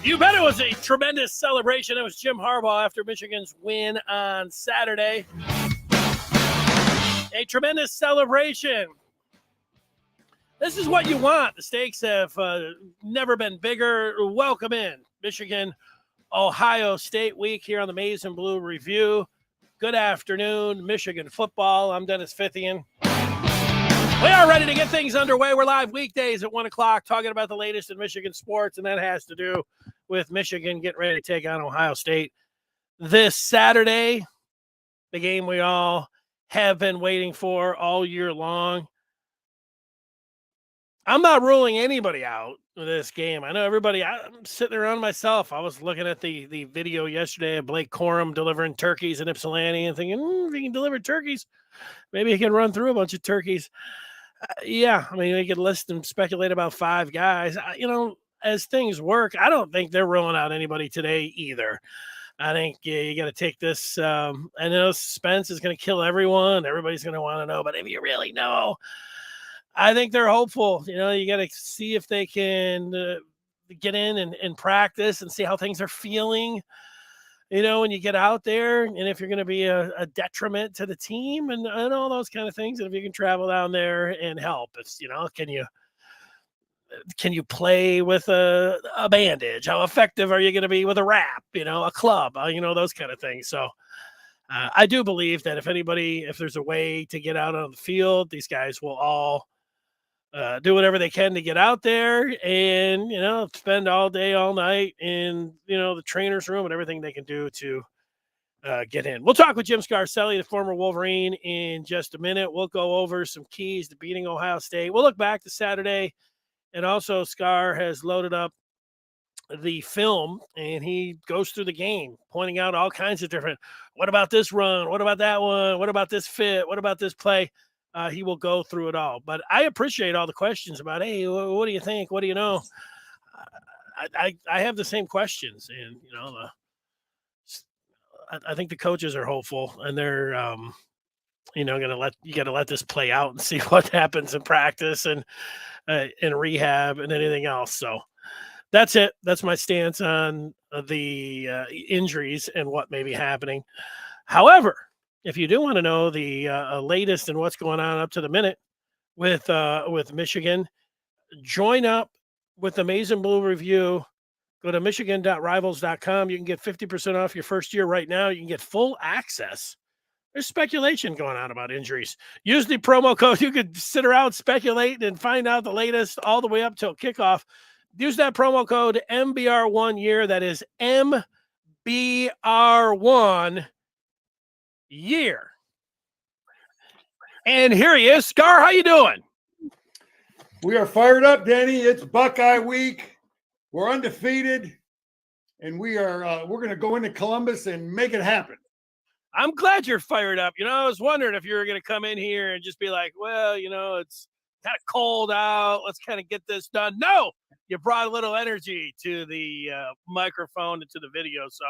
You bet it was a tremendous celebration. It was Jim Harbaugh after Michigan's win on Saturday. A tremendous celebration. This is what you want. The stakes have never been bigger. Welcome in Michigan, Ohio State week here on the Maize and Blue Review. Good afternoon, Michigan football. I'm Dennis Fithian. We are ready to get things underway. We're live weekdays at 1 o'clock talking about the latest in Michigan sports, and that has to do with Michigan getting ready to take on Ohio State this Saturday, the game we all have been waiting for all year long. I'm not ruling anybody out of this game. I know everybody, I'm sitting around myself. I was looking at the video yesterday of Blake Corum delivering turkeys in Ypsilanti and thinking, if he can deliver turkeys, maybe he can run through a bunch of turkeys. Yeah, I mean, we could list and speculate about 5 guys. As things work, I don't think they're ruling out anybody today either. I think you got to take this. I know suspense is going to kill everyone. Everybody's going to want to know, but if you really know, I think they're hopeful. You got to see if they can get in and practice and see how things are feeling. When you get out there, and if you're going to be a detriment to the team and all those kind of things, and if you can travel down there and help, it's, can you play with a bandage? How effective are you going to be with a wrap, a club, those kind of things. So I do believe that if there's a way to get out on the field, these guys will all do whatever they can to get out there and, spend all day, all night in, the trainer's room and everything they can do to get in. We'll talk with Jim Scarcelli, the former Wolverine, in just a minute. We'll go over some keys to beating Ohio State. We'll look back to Saturday, and also Scar has loaded up the film, and he goes through the game, pointing out all kinds of different, what about this run? What about that one? What about this fit? What about this play? He will go through it all. But I appreciate all the questions about, hey, what do you think? What do you know? I have the same questions. And, I think the coaches are hopeful, and they're, you got to let this play out and see what happens in practice and in rehab and anything else. So that's it. That's my stance on the injuries and what may be happening. However, if you do want to know the latest and what's going on up to the minute with Michigan, join up with the Maize and Blue Review. Go to michigan.rivals.com. You can get 50% off your first year right now. You can get full access. There's speculation going on about injuries. Use the promo code. You could sit around, speculate, and find out the latest all the way up till kickoff. Use that promo code MBR1year. That is MBR1 year. And here he is. Scar, how you doing? We are fired up, Denny. It's Buckeye week. We're undefeated, and we're going to go into Columbus and make it happen. I'm glad you're fired up. I was wondering if you were going to come in here and just be like, well, it's kind of cold out. Let's kind of get this done. No, you brought a little energy to the microphone and to the video, so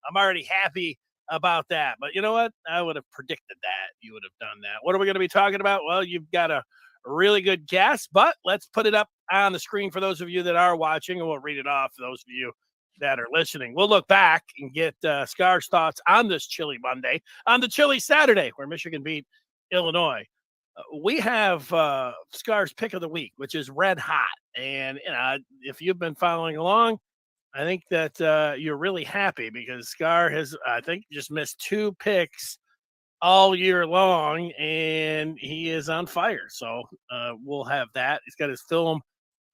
I'm already happy about that. But you know what? I would have predicted that you would have done that. What are we going to be talking about? Well, you've got a really good guess, but let's put it up on the screen for those of you that are watching, and we'll read it off for those of you that are listening. We'll look back and get Scar's thoughts on this chilly Monday, on the chilly Saturday where Michigan beat Illinois. We have Scar's pick of the week, which is red hot. And if you've been following along, I think that you're really happy because Scar has, I think, just missed 2 picks all year long, and he is on fire. So we'll have that. He's got his film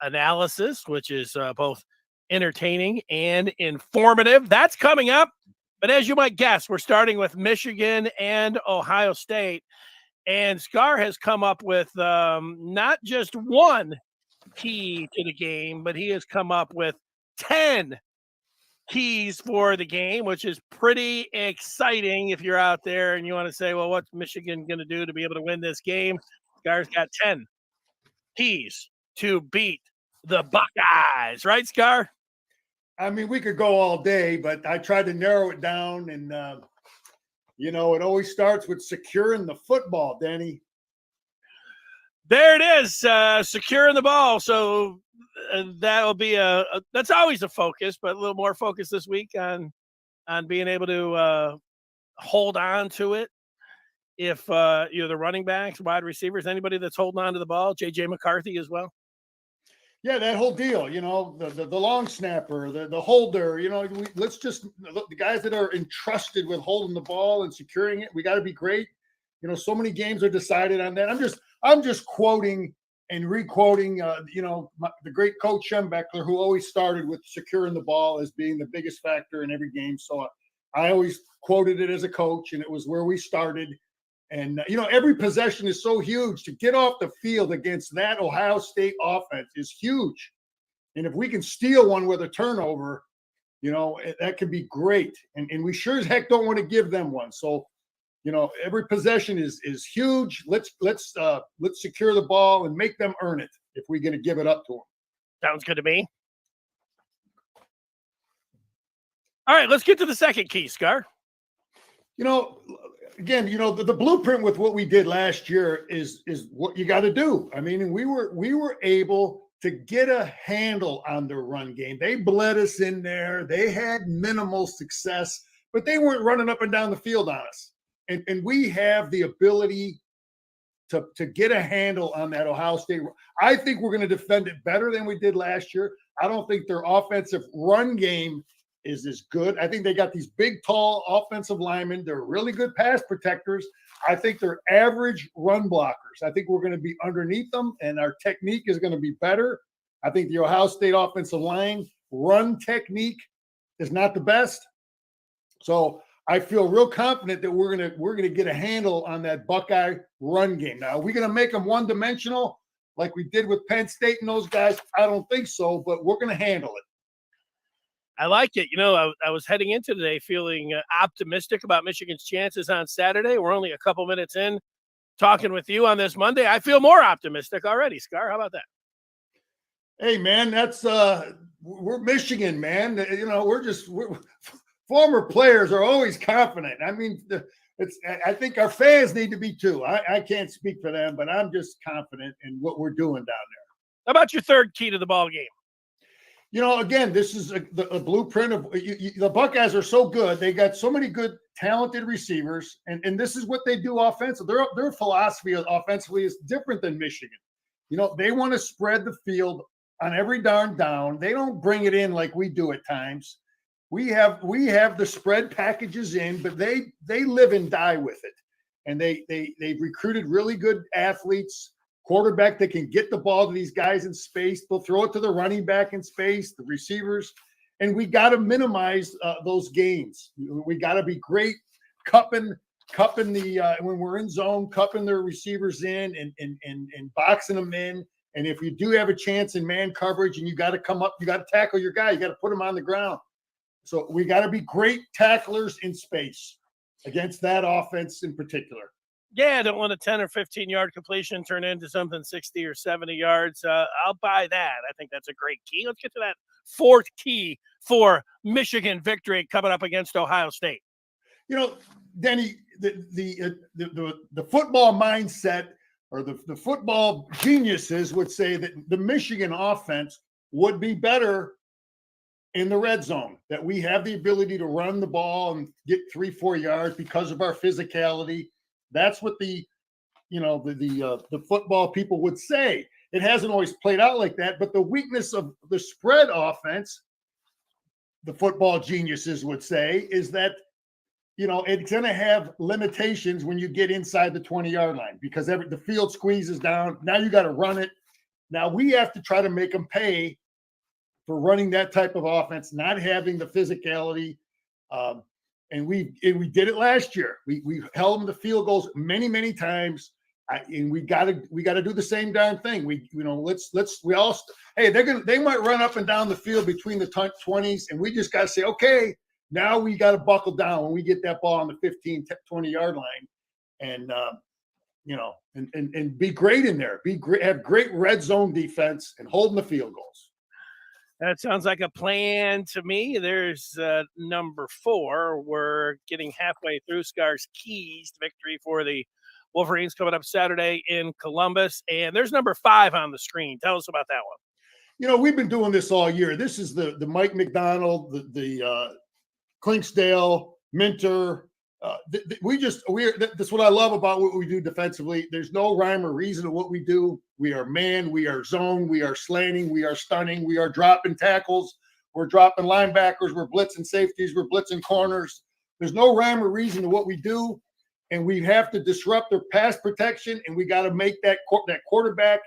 analysis, which is both entertaining and informative. That's coming up. But as you might guess, we're starting with Michigan and Ohio State. And Scar has come up with not just one key to the game, but he has come up with 10 keys for the game, which is pretty exciting if you're out there and you want to say, well, what's Michigan going to do to be able to win this game? Scar's got 10 keys to beat the Buckeyes. Right, Scar? I mean, we could go all day, but I tried to narrow it down. And, it always starts with securing the football, Danny. There it is, securing the ball. So that'll be that's always a focus, but a little more focus this week on being able to hold on to it. If you're the running backs, wide receivers, anybody that's holding on to the ball, J.J. McCarthy as well. Yeah, that whole deal, the long snapper, the holder, let's just the guys that are entrusted with holding the ball and securing it. We got to be great. So many games are decided on that. I'm just quoting and re-quoting, the great coach Schembechler, who always started with securing the ball as being the biggest factor in every game. So I always quoted it as a coach, and it was where we started. And, every possession is so huge. To get off the field against that Ohio State offense is huge. And if we can steal one with a turnover, that could be great. And we sure as heck don't want to give them one. So, every possession is huge. Let's secure the ball and make them earn it if we're going to give it up to them. Sounds good to me. All right, let's get to the second key, Scar. Again, the blueprint with what we did last year is what you got to do. I mean, we were able to get a handle on the run game. They bled us in there. They had minimal success, but they weren't running up and down the field on us. And we have the ability to get a handle on that Ohio State. I think we're going to defend it better than we did last year. I don't think their offensive run game is as good. I think they got these big, tall offensive linemen. They're really good pass protectors. I think they're average run blockers. I think we're going to be underneath them, and our technique is going to be better. I think the Ohio State offensive line run technique is not the best. So I feel real confident that we're gonna get a handle on that Buckeye run game. Now, are we going to make them one-dimensional like we did with Penn State and those guys? I don't think so, but we're going to handle it. I like it. I was heading into today feeling optimistic about Michigan's chances on Saturday. We're only a couple minutes in talking with you on this Monday. I feel more optimistic already, Scar. How about that? Hey, man, that's we're Michigan, man. We're former players are always confident. I mean, I think our fans need to be too. I can't speak for them, but I'm just confident in what we're doing down there. How about your third key to the ball game? Again, this is a blueprint of the Buckeyes are so good. They got so many good, talented receivers, and this is what they do offensively. Their philosophy offensively is different than Michigan. They want to spread the field on every darn down. They don't bring it in like we do at times. We have the spread packages in, but they live and die with it. And they've recruited really good athletes. Quarterback that can get the ball to these guys in space. They'll throw it to the running back in space, the receivers. And we got to minimize those gains. We got to be great cupping when we're in zone, cupping their receivers in and boxing them in. And if you do have a chance in man coverage and you got to come up, you got to tackle your guy. You got to put him on the ground. So we got to be great tacklers in space against that offense in particular. Yeah, I don't want a 10 or 15-yard completion turn into something 60 or 70 yards. I'll buy that. I think that's a great key. Let's get to that fourth key for Michigan victory coming up against Ohio State. Denny, the football mindset or the football geniuses would say that the Michigan offense would be better in the red zone, that we have the ability to run the ball and get 3-4 yards because of our physicality. That's what the football people would say. It hasn't always played out like that, but the weakness of the spread offense, the football geniuses would say, is that, it's going to have limitations when you get inside the 20-yard line because the field squeezes down. Now you got to run it. Now we have to try to make them pay for running that type of offense, not having the physicality. And we did it last year. We held them to field goals many, many times. And we got to do the same darn thing. They might run up and down the field between the 20s, and we just got to say, okay, now we got to buckle down when we get that ball on the 15, 20-yard line, and and be great in there. Be great, have great red zone defense, and holding the field goals. That sounds like a plan to me. There's number 4. We're getting halfway through Scar's Keys victory for the Wolverines coming up Saturday in Columbus. And there's number 5 on the screen. Tell us about that one. We've been doing this all year. This is the Mike McDonald, the Clinksdale, Minter. That's what I love about what we do defensively. There's no rhyme or reason to what we do. We are man, we are zone, we are slanting, we are stunning, we are dropping tackles, we're dropping linebackers, we're blitzing safeties, we're blitzing corners. There's no rhyme or reason to what we do, and we have to disrupt their pass protection, and we got to make that quarterback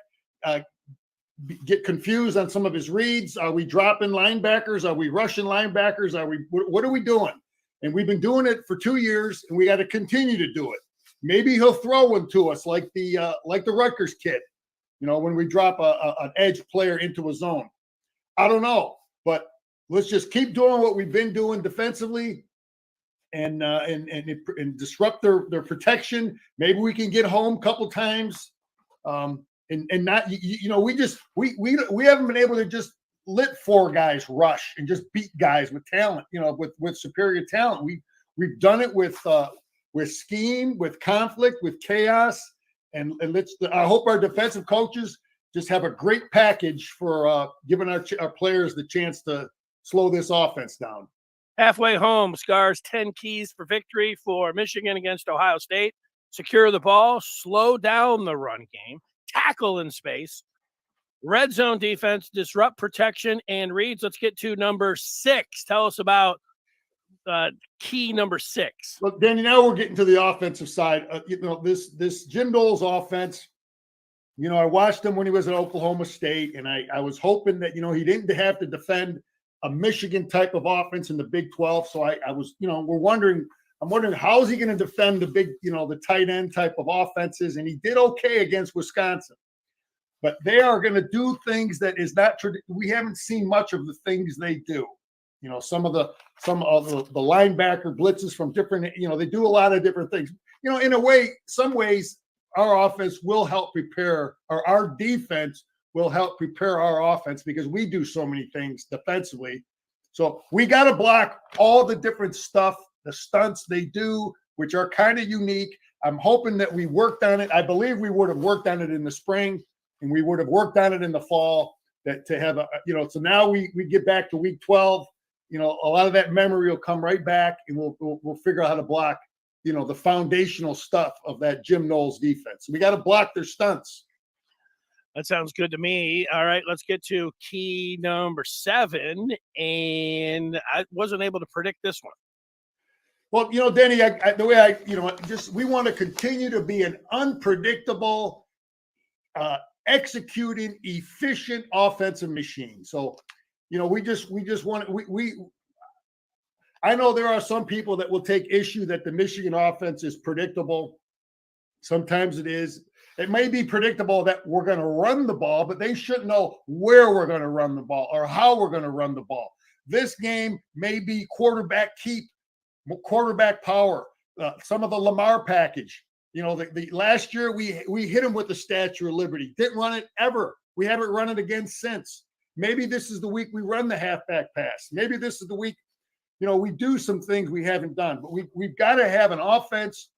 get confused on some of his reads. Are we dropping linebackers? Are we rushing linebackers? What are we doing? And we've been doing it for 2 years, and we got to continue to do it. Maybe he'll throw one to us like the Rutgers kid, when we drop an edge player into a zone. I don't know, but let's just keep doing what we've been doing defensively and disrupt their protection. Maybe we can get home a couple times, and not we haven't been able to just let 4 guys rush and just beat guys with talent, with superior talent. We've done it with scheme, with conflict, with chaos, and I hope our defensive coaches just have a great package for giving our players the chance to slow this offense down. Halfway home, Scar's 10 keys for victory for Michigan against Ohio State. Secure the ball, slow down the run game, tackle in space, red zone defense, disrupt protection, and reads. Let's get to number 6. Tell us about key number 6. Look, Danny, now we're getting to the offensive side. This Jim Knowles offense, I watched him when he was at Oklahoma State, and I was hoping that, he didn't have to defend a Michigan type of offense in the Big 12. So I was, I'm wondering how is he going to defend the big, the tight end type of offenses? And he did okay against Wisconsin. But they are going to do things that is not we haven't seen much of the things they do. Some of the linebacker blitzes from different, they do a lot of different things. In a way, some ways our offense will help prepare, or our defense will help prepare our offense because we do so many things defensively. So we got to block all the different stuff, the stunts they do, which are kind of unique. I'm hoping that we worked on it. I believe we would have worked on it in the spring, and we would have worked on it in the fall. That to have so now we get back to week 12. A lot of that memory will come right back, and we'll figure out how to block, the foundational stuff of that Jim Knowles defense. We got to block their stunts. That sounds good to me. All right, let's get to key number 7, and I wasn't able to predict this one. Well, Denny, the way we want to continue to be an unpredictable, executing, efficient offensive machine. So, we just want I know there are some people that will take issue that the Michigan offense is predictable. Sometimes it is. It may be predictable that we're going to run the ball, but they should know where we're going to run the ball or how we're going to run the ball. This game may be quarterback keep, quarterback power, some of the Lamar package. The last year we hit him with the Statue of Liberty. Didn't run it ever. We haven't run it again since. Maybe this is the week we run the halfback pass. Maybe this is the week, we do some things we haven't done. But we've got to have an offense.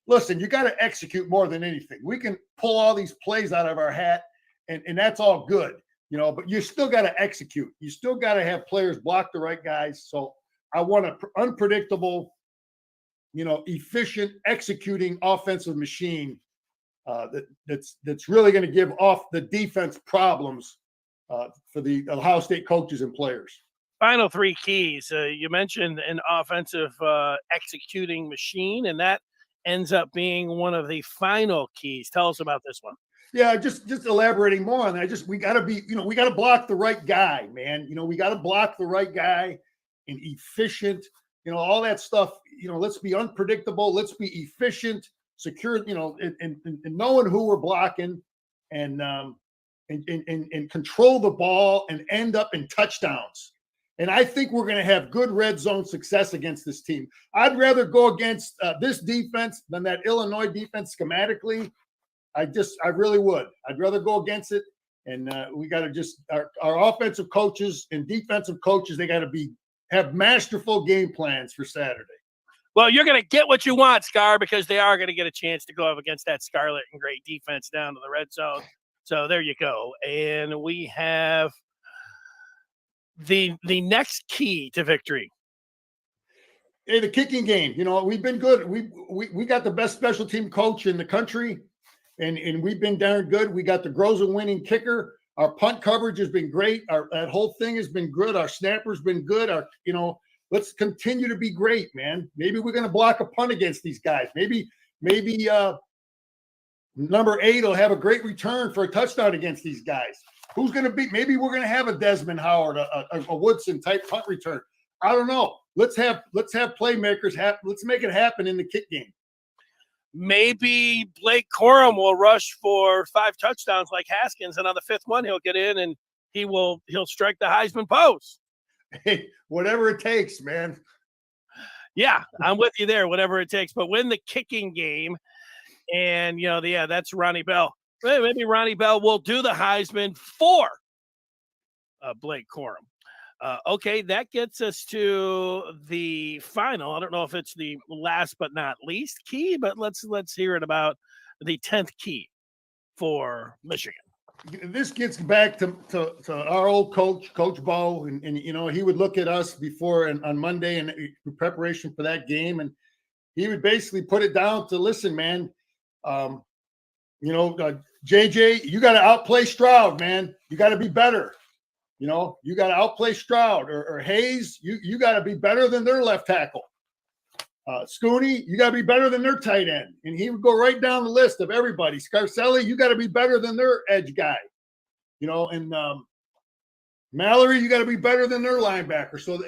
Listen, you got to execute more than anything. We can pull all these plays out of our hat, and that's all good, but you still got to execute. You still got to have players block the right guys. So I want an unpredictable, efficient, executing offensive machine that's really going to give off the defense problems for the Ohio State coaches and players. Final 3 keys. You mentioned an offensive executing machine, and that ends up being one of the final keys. Tell us about this one. Yeah, just elaborating more on that. We got to be, we got to block the right guy, man. We got to block the right guy and efficient, all that stuff. Let's be unpredictable. Let's be efficient, secure, and knowing who we're blocking and control the ball and end up in touchdowns. And I think we're going to have good red zone success against this team. I'd rather go against this defense than that Illinois defense schematically. I really would. I'd rather go against it And we got to just our offensive coaches and defensive coaches. They got to have masterful game plans for Saturday. Well, you're going to get what you want, Scar, because they are going to get a chance to go up against that scarlet and gray defense down to the red zone. So there you go. And we have the next key to victory. Hey, the kicking game. We've been good. We got the best special team coach in the country, and we've been darn good. We got the Groza winning kicker. Our punt coverage has been great. That whole thing has been good. Our snapper's been good. Let's continue to be great, man. Maybe we're going to block a punt against these guys. Maybe number 8 will have a great return for a touchdown against these guys. Who's going to be? Maybe we're going to have a Desmond Howard, a Woodson type punt return. I don't know. Let's have playmakers. Let's make it happen in the kick game. Maybe Blake Corum will rush for 5 touchdowns like Haskins, and on the 5th one he'll get in and he'll strike the Heisman pose. Hey, whatever it takes, man. Yeah, I'm with you there. Whatever it takes, but win the kicking game, and that's Ronnie Bell. Maybe Ronnie Bell will do the Heisman for Blake Corum. Okay, that gets us to the final. I don't know if it's the last but not least key, but let's hear it about the 10th key for Michigan. This gets back to our old coach, Coach Bo, and he would look at us before and on Monday in preparation for that game, and he would basically put it down to, listen, man, JJ, you got to outplay Stroud, man. You got to be better. You got to outplay Stroud or Hayes. You got to be better than their left tackle. Scooney, you got to be better than their tight end. And he would go right down the list of everybody. Scarcelli, you got to be better than their edge guy. And Mallory, you got to be better than their linebacker. So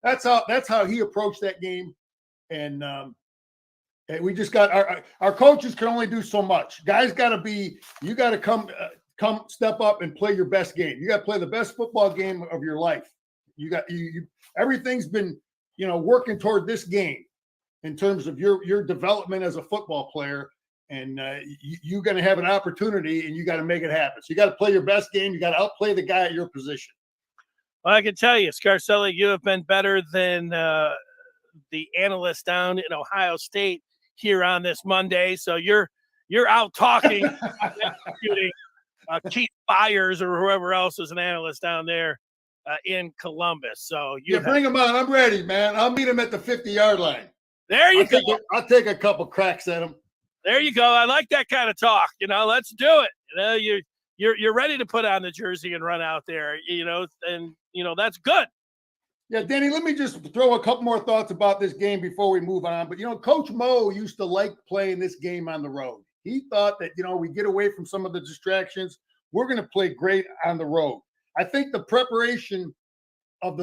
that's how he approached that game. And we just got our coaches can only do so much. Guys you got to come step up and play your best game. You got to play the best football game of your life. Everything's been, working toward this game in terms of your development as a football player. And you're going to have an opportunity and you got to make it happen. So you got to play your best game. You got to outplay the guy at your position. Well, I can tell you, Scarcelli, you have been better than the analysts down in Ohio State here on this Monday. So you're out talking, executing Keith Byers or whoever else is an analyst down there in Columbus. So bring him on. I'm ready, man. I'll meet him at the 50-yard line. There you go. I'll take a couple cracks at him. There you go. I like that kind of talk. Let's do it. You're ready to put on the jersey and run out there. And that's good. Yeah, Danny. Let me just throw a couple more thoughts about this game before we move on. But Coach Mo used to like playing this game on the road. He thought that we get away from some of the distractions. We're going to play great on the road. I think the preparation of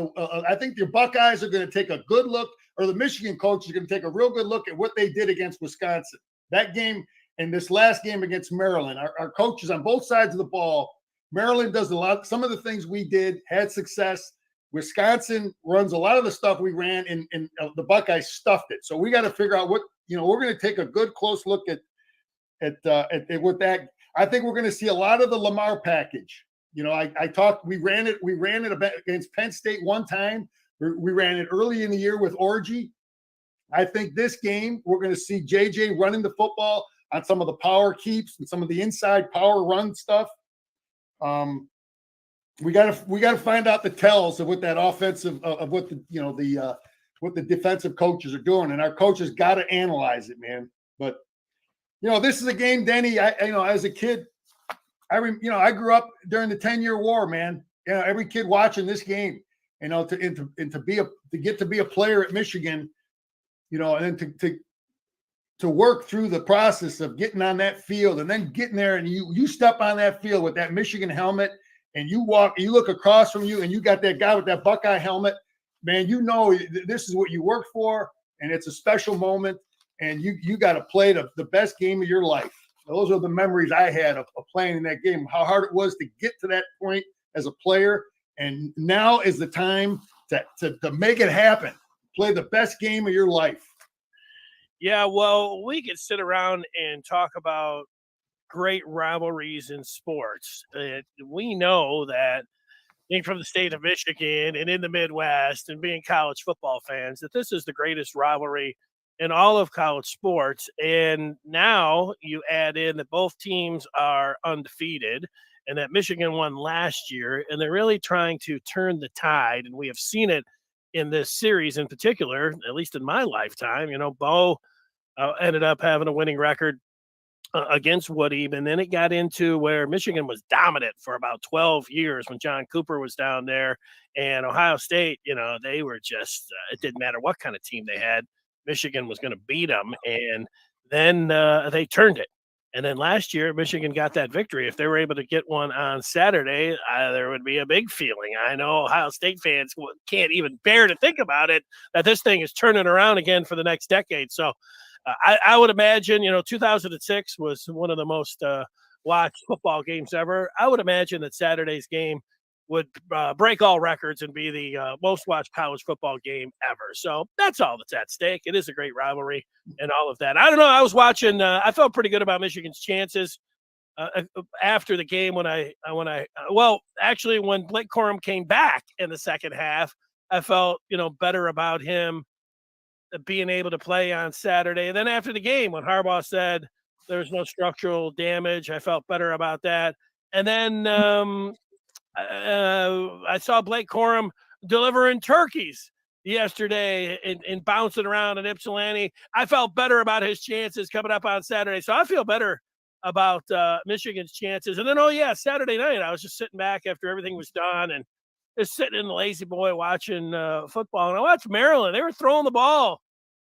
I think the Buckeyes are going to take a good look, or the Michigan coach is going to take a real good look at what they did against Wisconsin. That game and this last game against Maryland, our coaches on both sides of the ball. Maryland does a lot. Some of the things we did had success. Wisconsin runs a lot of the stuff we ran, and the Buckeyes stuffed it. So we got to figure out what we're going to take a good close look at what that. I think we're going to see a lot of the Lamar package. I talked. We ran it against Penn State one time. We ran it early in the year with Orgy. I think this game we're going to see JJ running the football on some of the power keeps and some of the inside power run stuff. We got to find out the tells of what that offensive of what what the defensive coaches are doing, and our coaches got to analyze it, man. But this is a game, Denny. As a kid, I grew up during the 10-year war, man. Every kid watching this game, to get to be a player at Michigan, and then to work through the process of getting on that field and then getting there and you step on that field with that Michigan helmet and you look across from you and you got that guy with that Buckeye helmet, man, this is what you work for, and it's a special moment, and you got to play the best game of your life. Those are the memories I had of playing in that game, how hard it was to get to that point as a player, and now is the time to make it happen. Play the best game of your life. Yeah, well, we could sit around and talk about great rivalries in sports. We know that being from the state of Michigan and in the Midwest and being college football fans, that this is the greatest rivalry in all of college sports. And now you add in that both teams are undefeated and that Michigan won last year, and they're really trying to turn the tide. And we have seen it in this series in particular, at least in my lifetime. Bo ended up having a winning record against Woody, and then it got into where Michigan was dominant for about 12 years when John Cooper was down there, and Ohio State, they were just it didn't matter what kind of team they had, Michigan was going to beat them, and then they turned it. And then last year, Michigan got that victory. If they were able to get one on Saturday, there would be a big feeling. I know Ohio State fans can't even bear to think about it, that this thing is turning around again for the next decade. So I would imagine, 2006 was one of the most watched football games ever. I would imagine that Saturday's game would break all records and be the most watched college football game ever. So that's all that's at stake. It is a great rivalry and all of that. I don't know. I was watching. I felt pretty good about Michigan's chances after the game when Blake Corum came back in the second half. I felt, better about him being able to play on Saturday. And then after the game, when Harbaugh said there's no structural damage, I felt better about that. And then I saw Blake Corum delivering turkeys yesterday and bouncing around in Ypsilanti. I felt better about his chances coming up on Saturday. So I feel better about Michigan's chances. And then, Saturday night, I was just sitting back after everything was done and just sitting in the lazy boy watching football. And I watched Maryland. They were throwing the ball.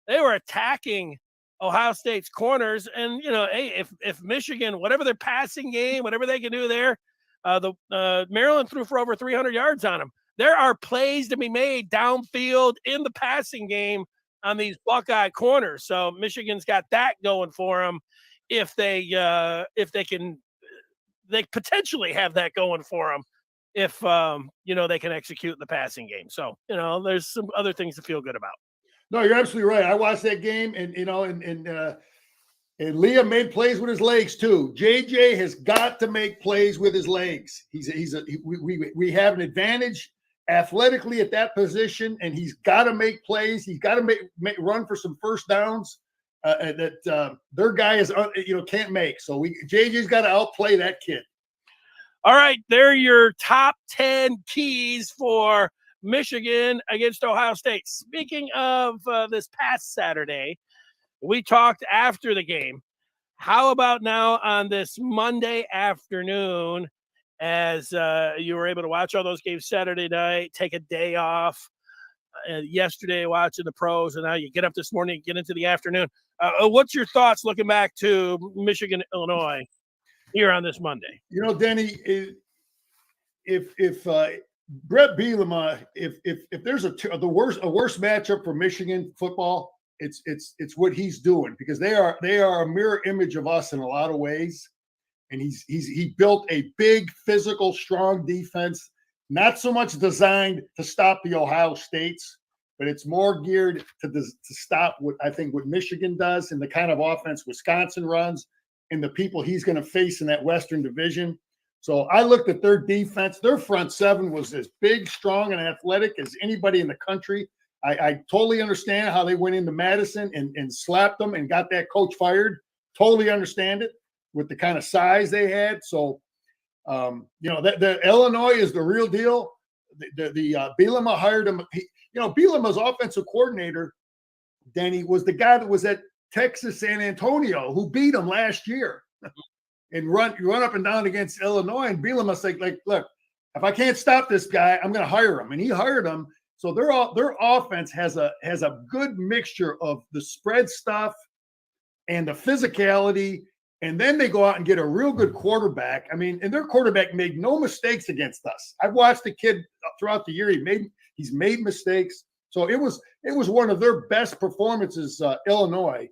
They were attacking Ohio State's corners. And, hey, if Michigan, whatever their passing game, whatever they can do there, Maryland threw for over 300 yards on them. There are plays to be made downfield in the passing game on these Buckeye corners. So Michigan's got that going for them. If they potentially have that going for them if they can execute in the passing game. So there's some other things to feel good about. No, you're absolutely right. I watched that game, and Liam made plays with his legs too. JJ has got to make plays with his legs. We have an advantage athletically at that position, and he's got to make plays. He's got to run for some first downs that their guy is can't make. So JJ's got to outplay that kid. All right, they're your top 10 keys for Michigan against Ohio State. Speaking of this past Saturday, we talked after the game. How about now on this Monday afternoon, as you were able to watch all those games Saturday night, take a day off, yesterday watching the pros, and now you get up this morning and get into the afternoon. What's your thoughts looking back to Michigan, Illinois here on this Monday? Denny, if Brett Bielema, if there's a worse matchup for Michigan football, it's what he's doing, because they are a mirror image of us in a lot of ways, and he built a big, physical, strong defense, not so much designed to stop the Ohio States, but it's more geared to stop what Michigan does and the kind of offense Wisconsin runs and the people he's going to face in that Western Division. So I looked at their defense. Their front seven was as big, strong, and athletic as anybody in the country. I totally understand how they went into Madison and slapped them and got that coach fired. Totally understand it with the kind of size they had. So, the Illinois is the real deal. The Bielema hired him. Bielema's offensive coordinator, Denny, was the guy that was at Texas San Antonio who beat him last year. And run up and down against Illinois, and Bielema's like, look, if I can't stop this guy, I'm going to hire him, and he hired him. So their offense has a good mixture of the spread stuff and the physicality, and then they go out and get a real good quarterback. I mean, and their quarterback made no mistakes against us. I've watched the kid throughout the year; he's made mistakes. So it was one of their best performances, Illinois,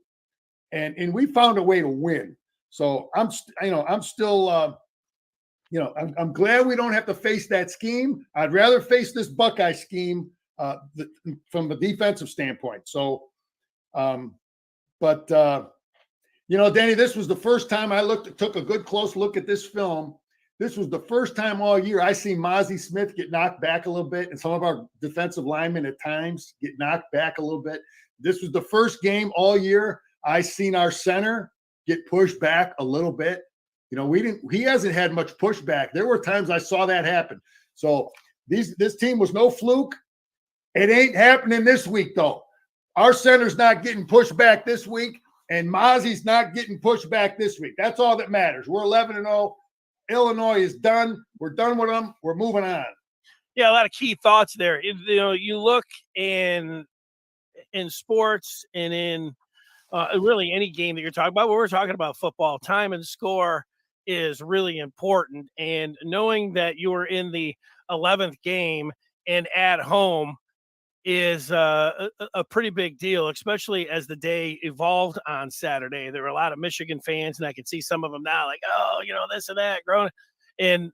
and we found a way to win. So I'm still, I'm glad we don't have to face that scheme. I'd rather face this Buckeye scheme from the defensive standpoint. So, but You know, Danny, this was the first time I took a good close look at this film. This was the first time all year I see Mozzie Smith get knocked back a little bit, and some of our defensive linemen at times get knocked back a little bit. This was the first game all year I seen our center get pushed back a little bit. You know, he hasn't had much pushback. There were times I saw that happen. So this team was no fluke. It ain't happening this week, though. Our center's not getting pushed back this week, and Mozzie's not getting pushed back this week. That's all that matters. We're 11-0. Illinois is done. We're done with them. We're moving on. Yeah, a lot of key thoughts there. You look in sports and in really any game that you're talking about. When we're talking about football, time and score is really important. And knowing that you were in the 11th game and at home is a pretty big deal, especially as the day evolved on Saturday. There were a lot of Michigan fans, and I can see some of them now like, oh, this and that growing. And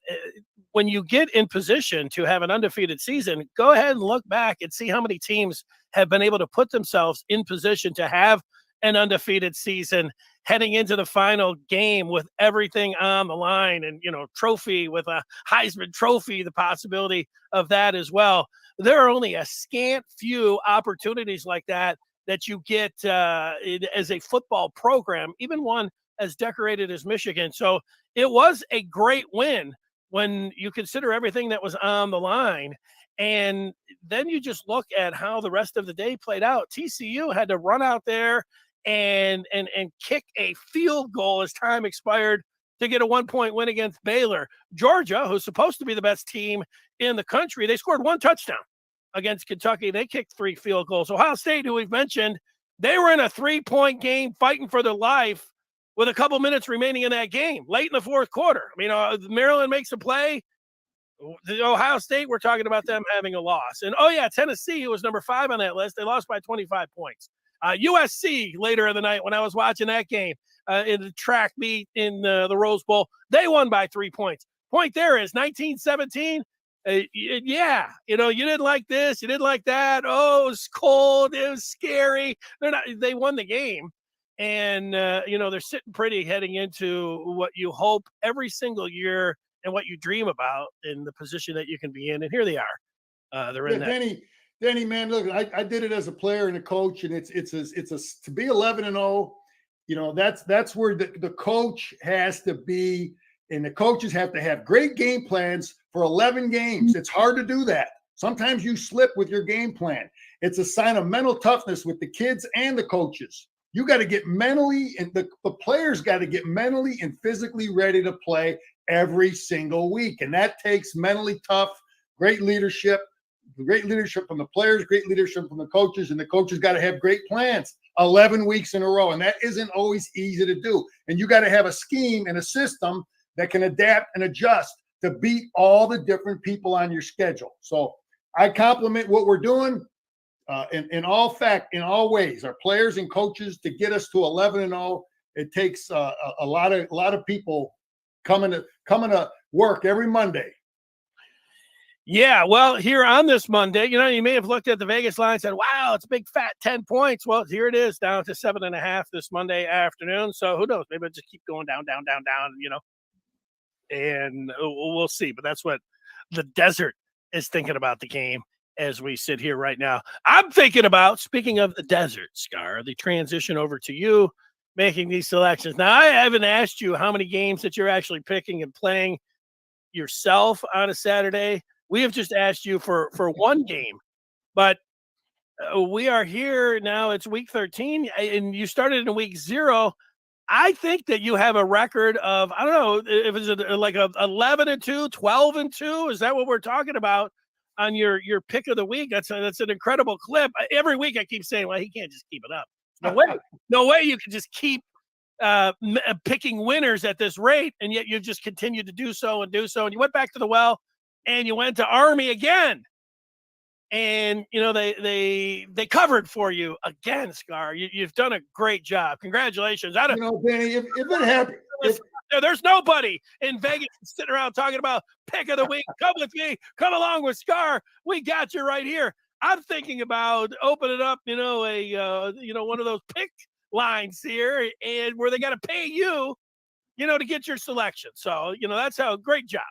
when you get in position to have an undefeated season, go ahead and look back and see how many teams have been able to put themselves in position to have an undefeated season heading into the final game with everything on the line and, trophy with a Heisman Trophy, the possibility of that as well. There are only a scant few opportunities like that you get as a football program, even one as decorated as Michigan. So it was a great win when you consider everything that was on the line. And then you just look at how the rest of the day played out. TCU had to run out there and kick a field goal as time expired to get a 1-point win against Baylor. Georgia, who's supposed to be the best team in the country, they scored 1 touchdown against Kentucky. They kicked 3 field goals. Ohio State, who we've mentioned, they were in a 3-point game fighting for their life with a couple minutes remaining in that game late in the fourth quarter. I mean, Maryland makes a play. The Ohio State, we're talking about them having a loss. And, Tennessee, who was number 5 on that list, they lost by 25 points. USC later in the night when I was watching that game in the track meet in the Rose Bowl, they won by 3 points. Point there is 19-17. You didn't like this, you didn't like that. Oh, it was cold, it was scary. They won the game, and they're sitting pretty heading into what you hope every single year and what you dream about in the position that you can be in. And here they are. They're in that. Danny, man, look, I did it as a player and a coach, and it's to be 11-0. That's where the coach has to be, and the coaches have to have great game plans for 11 games. It's hard to do that. Sometimes you slip with your game plan. It's a sign of mental toughness with the kids and the coaches. You got to get mentally, and the players got to get mentally and physically ready to play every single week, and that takes mentally tough, great leadership from the players, great leadership from the coaches, and the coaches got to have great plans 11 weeks in a row, and that isn't always easy to do. And you got to have a scheme and a system that can adapt and adjust to beat all the different people on your schedule. So I compliment what we're doing in all ways. Our players and coaches, to get us to 11-0, it takes a lot of people coming to work every Monday. Yeah, well, here on this Monday, you may have looked at the Vegas line and said, wow, it's a big fat 10 points. Well, here it is, down to 7.5 this Monday afternoon. So who knows? Maybe it'll just keep going down, and we'll see. But that's what the desert is thinking about the game as we sit here right now. I'm thinking about, speaking of the desert, Scar, the transition over to you making these selections. Now, I haven't asked you how many games that you're actually picking and playing yourself on a Saturday. We have just asked you for one game, but we are here now. It's week 13, and you started in week 0. I think that you have a record of, I don't know, if it's like a 11-2, 12-2. Is that what we're talking about on your pick of the week? That's an incredible clip. Every week I keep saying, well, he can't just keep it up. No way you can just keep picking winners at this rate, and yet you just continue to do so. And you went back to the well, and you went to Army again. And, they covered for you again, Scar. You've done a great job. Congratulations. Danny, if it happened. There's nobody in Vegas sitting around talking about pick of the week. Come with me. Come along with Scar. We got you right here. I'm thinking about opening up, one of those pick lines here, and where they got to pay you, to get your selection. So, that's how great job.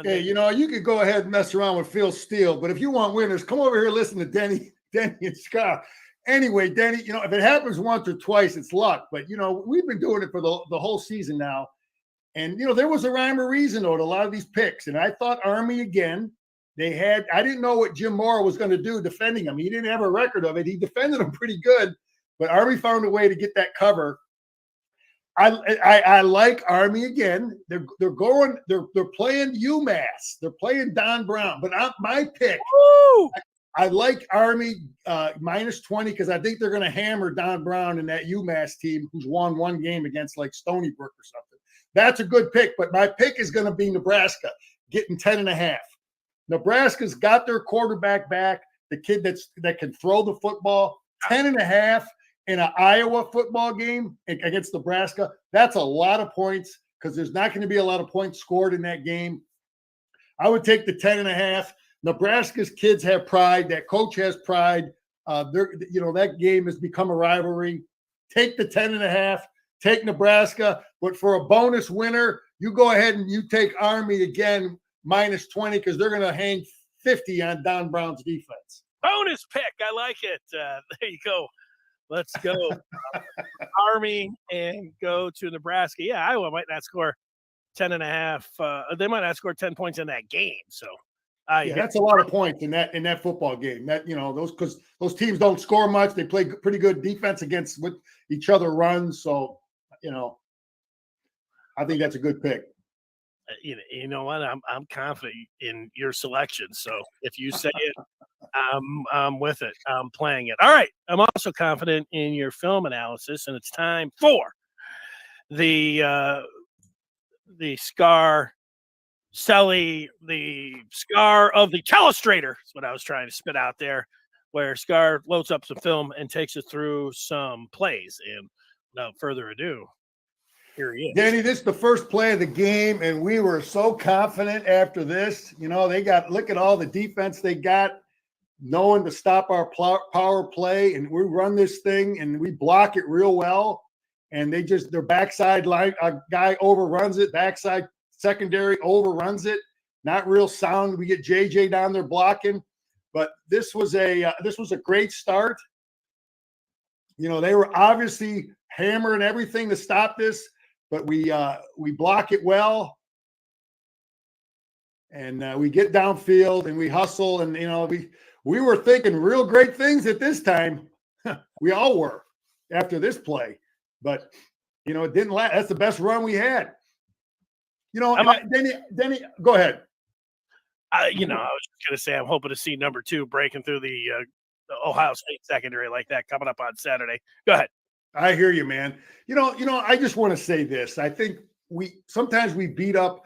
Hey, you could go ahead and mess around with Phil Steele, but if you want winners, come over here and listen to Denny and Scott. Anyway, Denny, if it happens once or twice, it's luck. But, we've been doing it for the whole season now. And, there was a rhyme or reason, though, to a lot of these picks. And I thought Army again. I didn't know what Jim Mora was going to do defending him. He didn't have a record of it. He defended him pretty good, but Army found a way to get that cover. I like Army again. They're playing UMass. They're playing Don Brown. But my pick, I like Army -20 because I think they're going to hammer Don Brown and that UMass team who's won one game against like Stony Brook or something. That's a good pick. But my pick is going to be Nebraska getting 10.5. Nebraska's got their quarterback back, the kid that can throw the football. 10.5 in an Iowa football game against Nebraska. That's a lot of points because there's not going to be a lot of points scored in that game. I would take the 10.5. Nebraska's kids have pride. That coach has pride. That game has become a rivalry. Take the 10.5. Take Nebraska. But for a bonus winner, you go ahead and you take Army again -20 because they're going to hang 50 on Don Brown's defense. Bonus pick. I like it. There you go. Let's go Army and go to Nebraska. Yeah, Iowa might not score 10.5. They might not score 10 points in that game. So that's a lot of points in that football game. That because those teams don't score much. They play pretty good defense against what each other runs. So I think that's a good pick. You know what? I'm confident in your selection. So if you say it, I'm with it. I'm playing it. All right. I'm also confident in your film analysis, and it's time for the Scarcelli, the Scar of the Telestrator. Is what I was trying to spit out there, where Scar loads up some film and takes us through some plays. And without further ado, here he is. Danny, this is the first play of the game, and we were so confident after this. Look at all the defense they got, knowing to stop our power play, and we run this thing, and we block it real well. And their backside line guy overruns it, backside secondary overruns it. Not real sound. We get JJ down there blocking, but this was a great start. They were obviously hammering everything to stop this. But we block it well, and we get downfield and we hustle, and we were thinking real great things at this time. We all were after this play, but it didn't last. That's the best run we had. Denny, go ahead. I was just gonna say I'm hoping to see number 2 breaking through the Ohio State secondary like that coming up on Saturday. Go ahead. I hear you, man. I just want to say this. I think sometimes we beat up.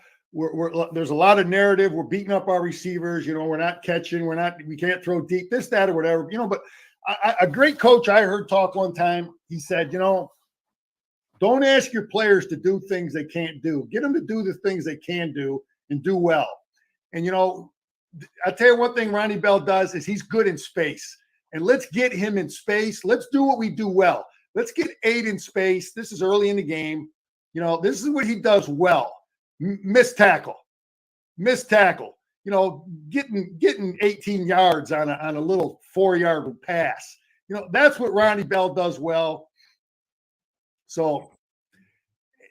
There's a lot of narrative. We're beating up our receivers. We're not catching. We can't throw deep. This, that, or whatever. But a great coach I heard talk one time. He said, don't ask your players to do things they can't do. Get them to do the things they can do and do well. And I tell you one thing Ronnie Bell does is he's good in space. And let's get him in space. Let's do what we do well. Let's get 8 in space. This is early in the game. This is what he does well. Miss tackle. Getting 18 yards on a little 4-yard pass. That's what Ronnie Bell does well. So,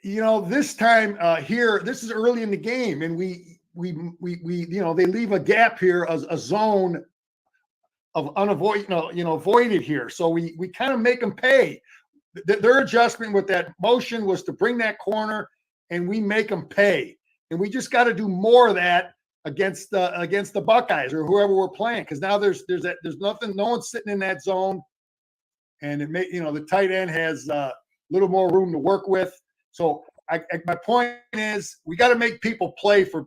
this time here, this is early in the game, and we they leave a gap here, a zone of avoided here. So we kind of make them pay. Their adjustment with that motion was to bring that corner, and we make them pay. And we just got to do more of that against the Buckeyes or whoever we're playing, because now there's nothing, no one's sitting in that zone, and the tight end has a little more room to work with. So my point is we got to make people pay for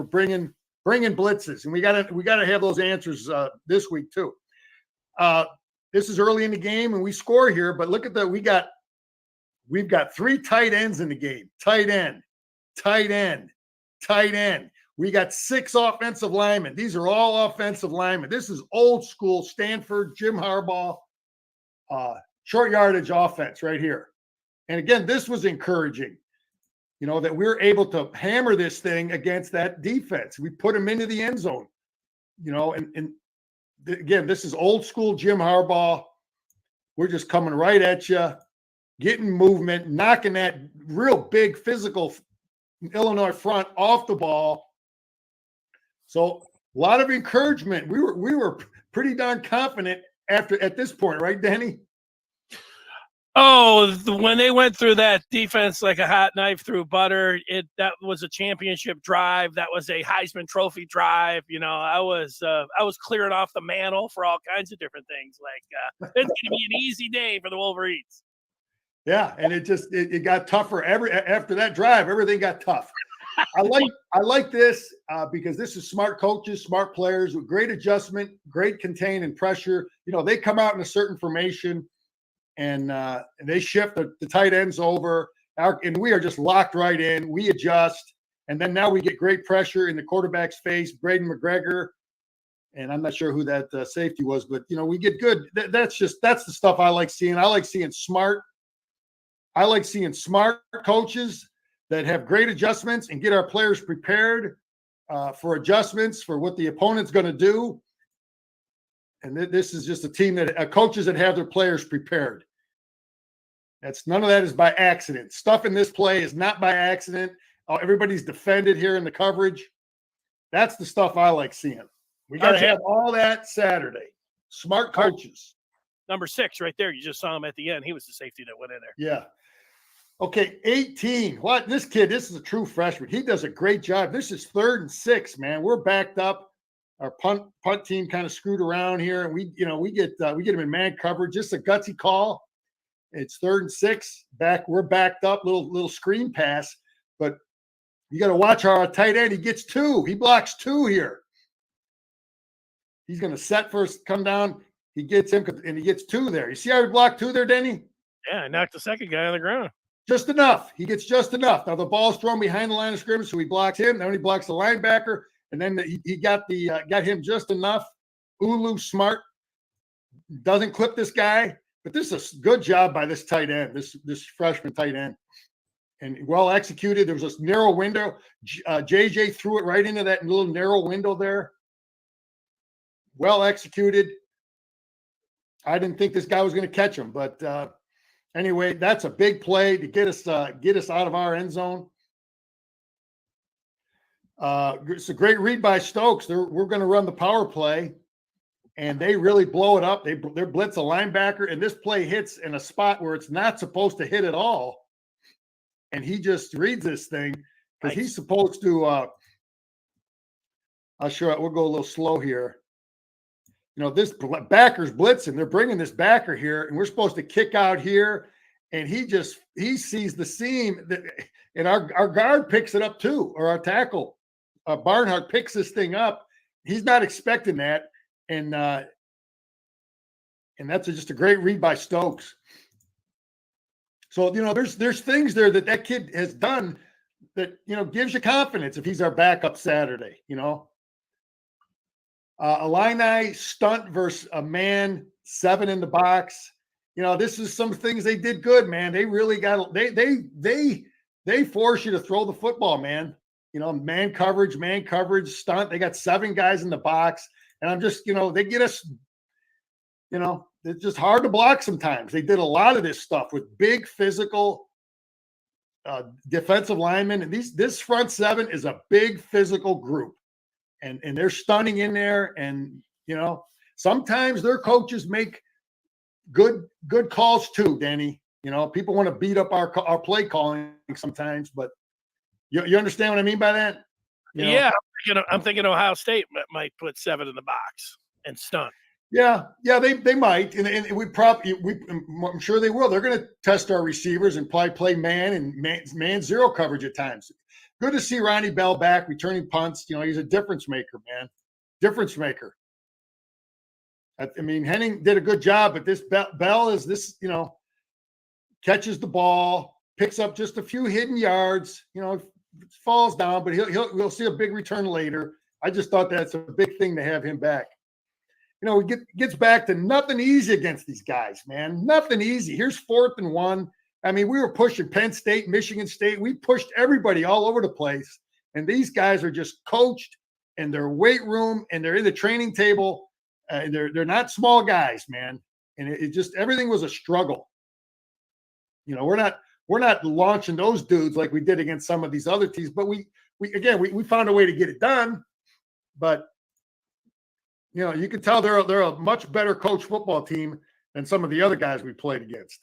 bringing blitzes, and we got to have those answers this week too. This is early in the game, and we score here, but look at that. We've got 3 tight ends in the game. Tight end. We got 6 offensive linemen. These are all offensive linemen. This is old school Stanford, Jim Harbaugh. short yardage offense right here. And again, this was encouraging, that we were able to hammer this thing against that defense. We put them into the end zone, and again, this is old school Jim Harbaugh. We're just coming right at you, getting movement, knocking that real big physical Illinois front off the ball. So a lot of encouragement. We were pretty darn confident at this point, right, Danny? Oh, when they went through that defense like a hot knife through butter, that was a championship drive. That was a Heisman Trophy drive. I was clearing off the mantle for all kinds of different things. Like it's going to be an easy day for the Wolverines. Yeah, and it got tougher after that drive. Everything got tough. I like this because this is smart coaches, smart players with great adjustment, great contain and pressure. They come out in a certain formation. And they shift the tight ends over, and we are just locked right in. We adjust, and then now we get great pressure in the quarterback's face, Braden McGregor, and I'm not sure who that safety was, but we get good. That's the stuff I like seeing. I like seeing smart coaches that have great adjustments and get our players prepared for adjustments for what the opponent's going to do. And this is just a team that coaches that have their players prepared. None of that is by accident. Stuff in this play is not by accident. Everybody's defended here in the coverage. That's the stuff I like seeing. We got to have all that Saturday. Smart coaches. Number 6 right there. You just saw him at the end. He was the safety that went in there. Yeah. Okay, 18. What? This is a true freshman. He does a great job. This is 3rd and 6, man. We're backed up. Our punt team kind of screwed around here, and we get him in man coverage. Just a gutsy call. It's 3rd and 6. We're backed up. Little screen pass, but you got to watch our tight end. He gets 2. He blocks 2 here. He's going to set first, come down. He gets him, and he gets 2 there. You see how he blocked 2 there, Denny? Yeah, I knocked the second guy on the ground. Just enough. He gets just enough. Now the ball's thrown behind the line of scrimmage, so he blocks him. Then he blocks the linebacker. And then he got him just enough. Ulu smart, doesn't clip this guy, but this is a good job by this tight end, this freshman tight end, and well executed. There was this narrow window. JJ threw it right into that little narrow window there. Well executed. I didn't think this guy was going to catch him, but anyway, that's a big play to get us out of our end zone. It's a great read by Stokes. We're going to run the power play, and they really blow it up. They blitz a linebacker, and this play hits in a spot where it's not supposed to hit at all. And he just reads this thing because he's supposed to. I'll show it. We'll go a little slow here. This backer's blitzing. They're bringing this backer here, and we're supposed to kick out here, and he sees the seam and our guard picks it up too, or our tackle. Barnhart picks this thing up. He's not expecting that, and that's just a great read by Stokes. So there's things there that kid has done that gives you confidence if he's our backup Saturday. Illini stunt versus a man 7 in the box. This is some things they did good, man. They really got they force you to throw the football, man. Man coverage, stunt. They got 7 guys in the box. And I'm just, they get us, it's just hard to block sometimes. They did a lot of this stuff with big physical defensive linemen. And this front 7 is a big physical group. And they're stunning in there. And, sometimes their coaches make good calls too, Danny. People want to beat up our play calling sometimes, but you understand what I mean by that? Yeah, I'm thinking Ohio State might put 7 in the box and stunt. Yeah, they might, and I'm sure they will. They're going to test our receivers and play man zero coverage at times. Good to see Ronnie Bell back returning punts. He's a difference maker, man. Difference maker. I mean, Henning did a good job, but this Bell is this. Catches the ball, picks up just a few hidden yards. Falls down, but we'll see a big return later. I just thought that's a big thing to have him back. gets back to nothing easy against these guys, man. Nothing easy. Here's 4th and 1. I mean, we were pushing Penn State, Michigan State. We pushed everybody all over the place. And these guys are just coached in their weight room and they're in the training table. They're not small guys, man. And it just everything was a struggle. We're not launching those dudes like we did against some of these other teams, but we found a way to get it done. But you can tell they're a much better coached football team than some of the other guys we played against.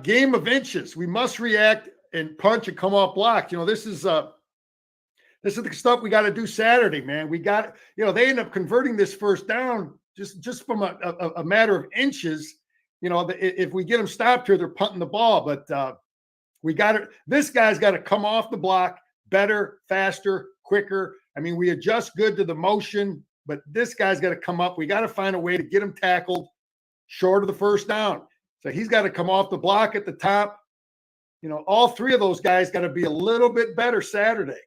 Game of inches. We must react and punch and come off block. This is the stuff we got to do Saturday, man. We got, they end up converting this first down just from a matter of inches. If we get them stopped here, they're punting the ball. But we got it. This guy's got to come off the block better, faster, quicker. I mean, we adjust good to the motion, but this guy's got to come up. We got to find a way to get him tackled short of the first down. So he's got to come off the block at the top. All three of those guys got to be a little bit better Saturday.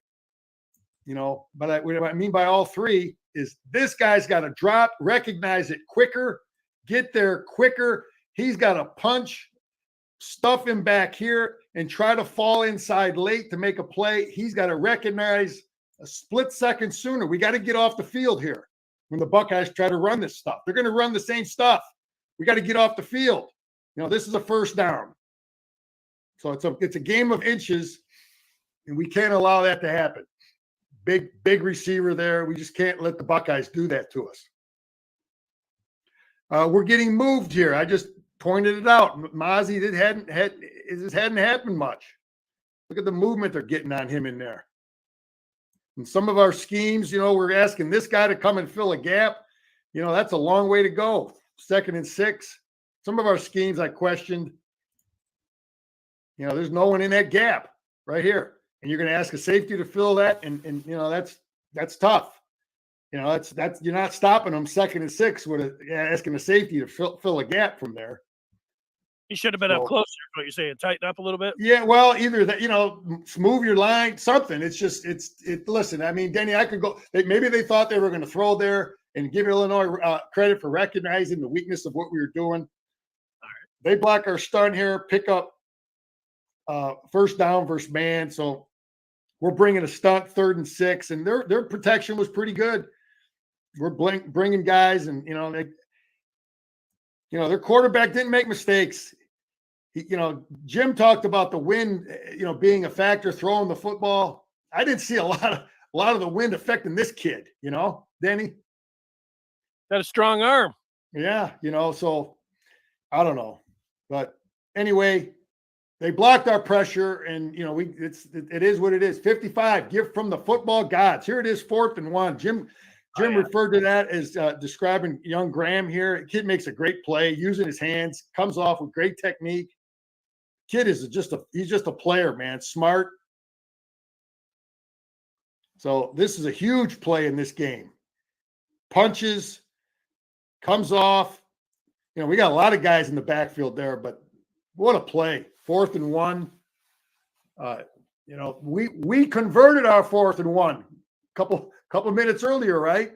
But what I mean by all three is this guy's got to drop, recognize it quicker, get there quicker. He's got to punch, stuff him back here, and try to fall inside late to make a play. He's got to recognize a split second sooner. We got to get off the field here when the Buckeyes try to run this stuff. They're going to run the same stuff. We got to get off the field. This is a first down. So it's a game of inches, and we can't allow that to happen. Big receiver there. We just can't let the Buckeyes do that to us. We're getting moved here. I just pointed it out. Mozzie, it just hadn't happened much. Look at the movement they're getting on him in there. And some of our schemes, we're asking this guy to come and fill a gap. That's a long way to go. 2nd and 6. Some of our schemes I questioned. There's no one in that gap right here. And you're going to ask a safety to fill that. And that's tough. That's you're not stopping them 2nd and 6 with asking a safety to fill a gap from there. He should have been up closer. What you're saying, tighten up a little bit. Yeah, well, either that, move your line, something. Listen, I mean, Denny, I could go. Maybe they thought they were going to throw there and give Illinois credit for recognizing the weakness of what we were doing. All right. They block our stunt here, pick up first down versus man. So we're bringing a stunt 3rd and 6, and their protection was pretty good. We're bringing guys, and their quarterback didn't make mistakes. Jim talked about the wind, being a factor throwing the football. I didn't see a lot of the wind affecting this kid. Denny. Got a strong arm. Yeah, so I don't know, but anyway, they blocked our pressure, and it is what it is. 55, gift from the football gods. Here it is, 4th and 1. Jim referred to that as describing young Graham here. Kid makes a great play, using his hands, comes off with great technique. Kid is he's just a player, man. Smart. So this is a huge play in this game. Punches, comes off. We got a lot of guys in the backfield there, but what a play. 4th and 1. We converted our 4th and 1 couple minutes earlier, right?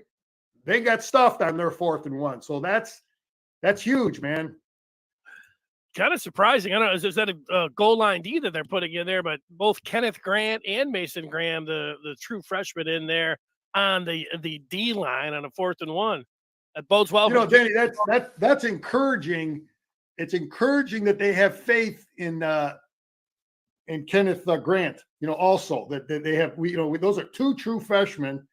They got stuffed on their 4th and 1. So that's huge, man. Kind of surprising. I don't know. Is that a goal line D that they're putting in there? But both Kenneth Grant and Mason Graham, the true freshman, in there on the D line on a 4th and 1. That bodes well. Danny, that's encouraging. It's encouraging that they have faith in Kenneth Grant. Also that they have. Those are 2 true freshmen.